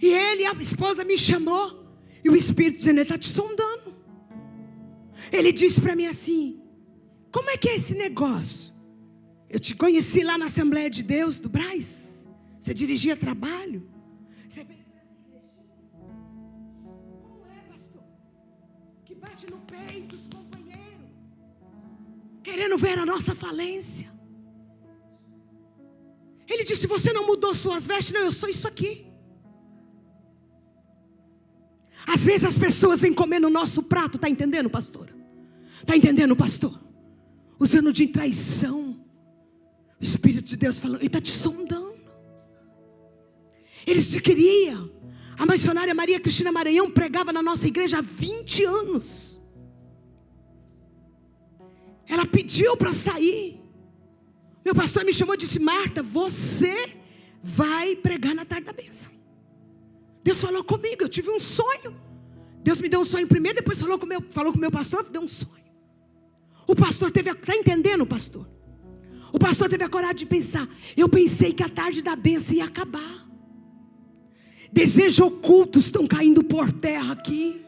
B: E ele, a esposa me chamou, e o Espírito dizendo: ele está te sondando. Ele disse para mim assim: como é que é esse negócio? Eu te conheci lá na Assembleia de Deus do Brás. Você dirigia trabalho. Você veio bate no peito os companheiros, querendo ver a nossa falência. Ele disse: você não mudou suas vestes? Não, eu sou isso aqui. Às vezes as pessoas vêm comer no nosso prato. Está entendendo, pastora? Está entendendo, pastor? Usando de traição. O Espírito de Deus falando: ele está te sondando. Eles te queriam. A missionária Maria Cristina Maranhão pregava na nossa igreja há 20 anos. Ela pediu para sair. Meu pastor me chamou e disse: Marta, você vai pregar na tarde da bênção. Deus falou comigo, eu tive um sonho. Deus me deu um sonho primeiro, depois falou com o meu pastor, deu um sonho. O pastor teve, está entendendo, pastor? O pastor teve a coragem de pensar. Eu pensei que a tarde da bênção ia acabar. Desejos ocultos estão caindo por terra aqui.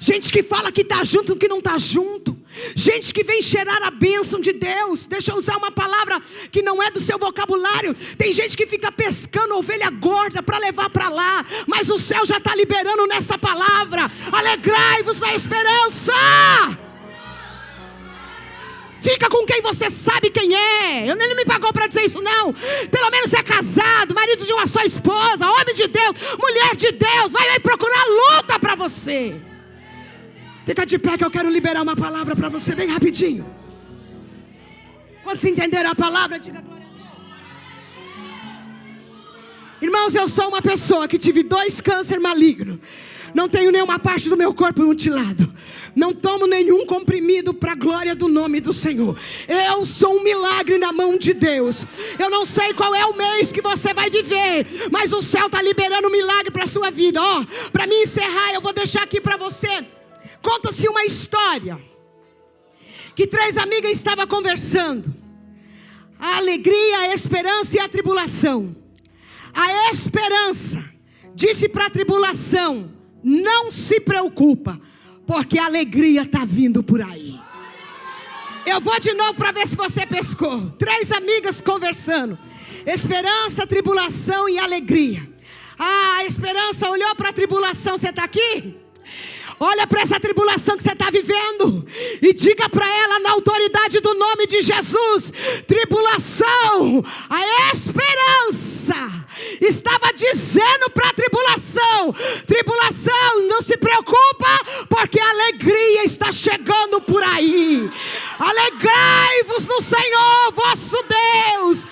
B: Gente que fala que está junto, que não está junto. Gente que vem cheirar a bênção de Deus. Deixa eu usar uma palavra que não é do seu vocabulário. Tem gente que fica pescando ovelha gorda para levar para lá, mas o céu já está liberando nessa palavra: alegrai-vos na esperança. Fica com quem você sabe quem é. Ele não me pagou para dizer isso não. Pelo menos é casado, marido de uma só esposa, homem de Deus, mulher de Deus. Vai procurar luta para você. Fica de pé que eu quero liberar uma palavra para você bem rapidinho. Quando se entender a palavra, diga glória a Deus. Irmãos, eu sou uma pessoa que tive 2 cânceres malignos. Não tenho nenhuma parte do meu corpo mutilado. Não tomo nenhum comprimido para a glória do nome do Senhor. Eu sou um milagre na mão de Deus. Eu não sei qual é o mês que você vai viver, mas o céu está liberando um milagre para a sua vida. Para mim encerrar, eu vou deixar aqui para você. Conta-se uma história que 3 amigas estavam conversando. A alegria, a esperança e a tribulação. A esperança disse para a tribulação: não se preocupa, porque a alegria está vindo por aí. Eu vou de novo para ver se você pescou. 3 amigas conversando. Esperança, tribulação e alegria. A esperança olhou para a tribulação. Você está aqui? Olha para essa tribulação que você está vivendo e diga para ela, na autoridade do nome de Jesus: tribulação, a esperança estava dizendo para a tribulação: tribulação, não se preocupa, porque a alegria está chegando por aí. Alegrai-vos no Senhor vosso Deus,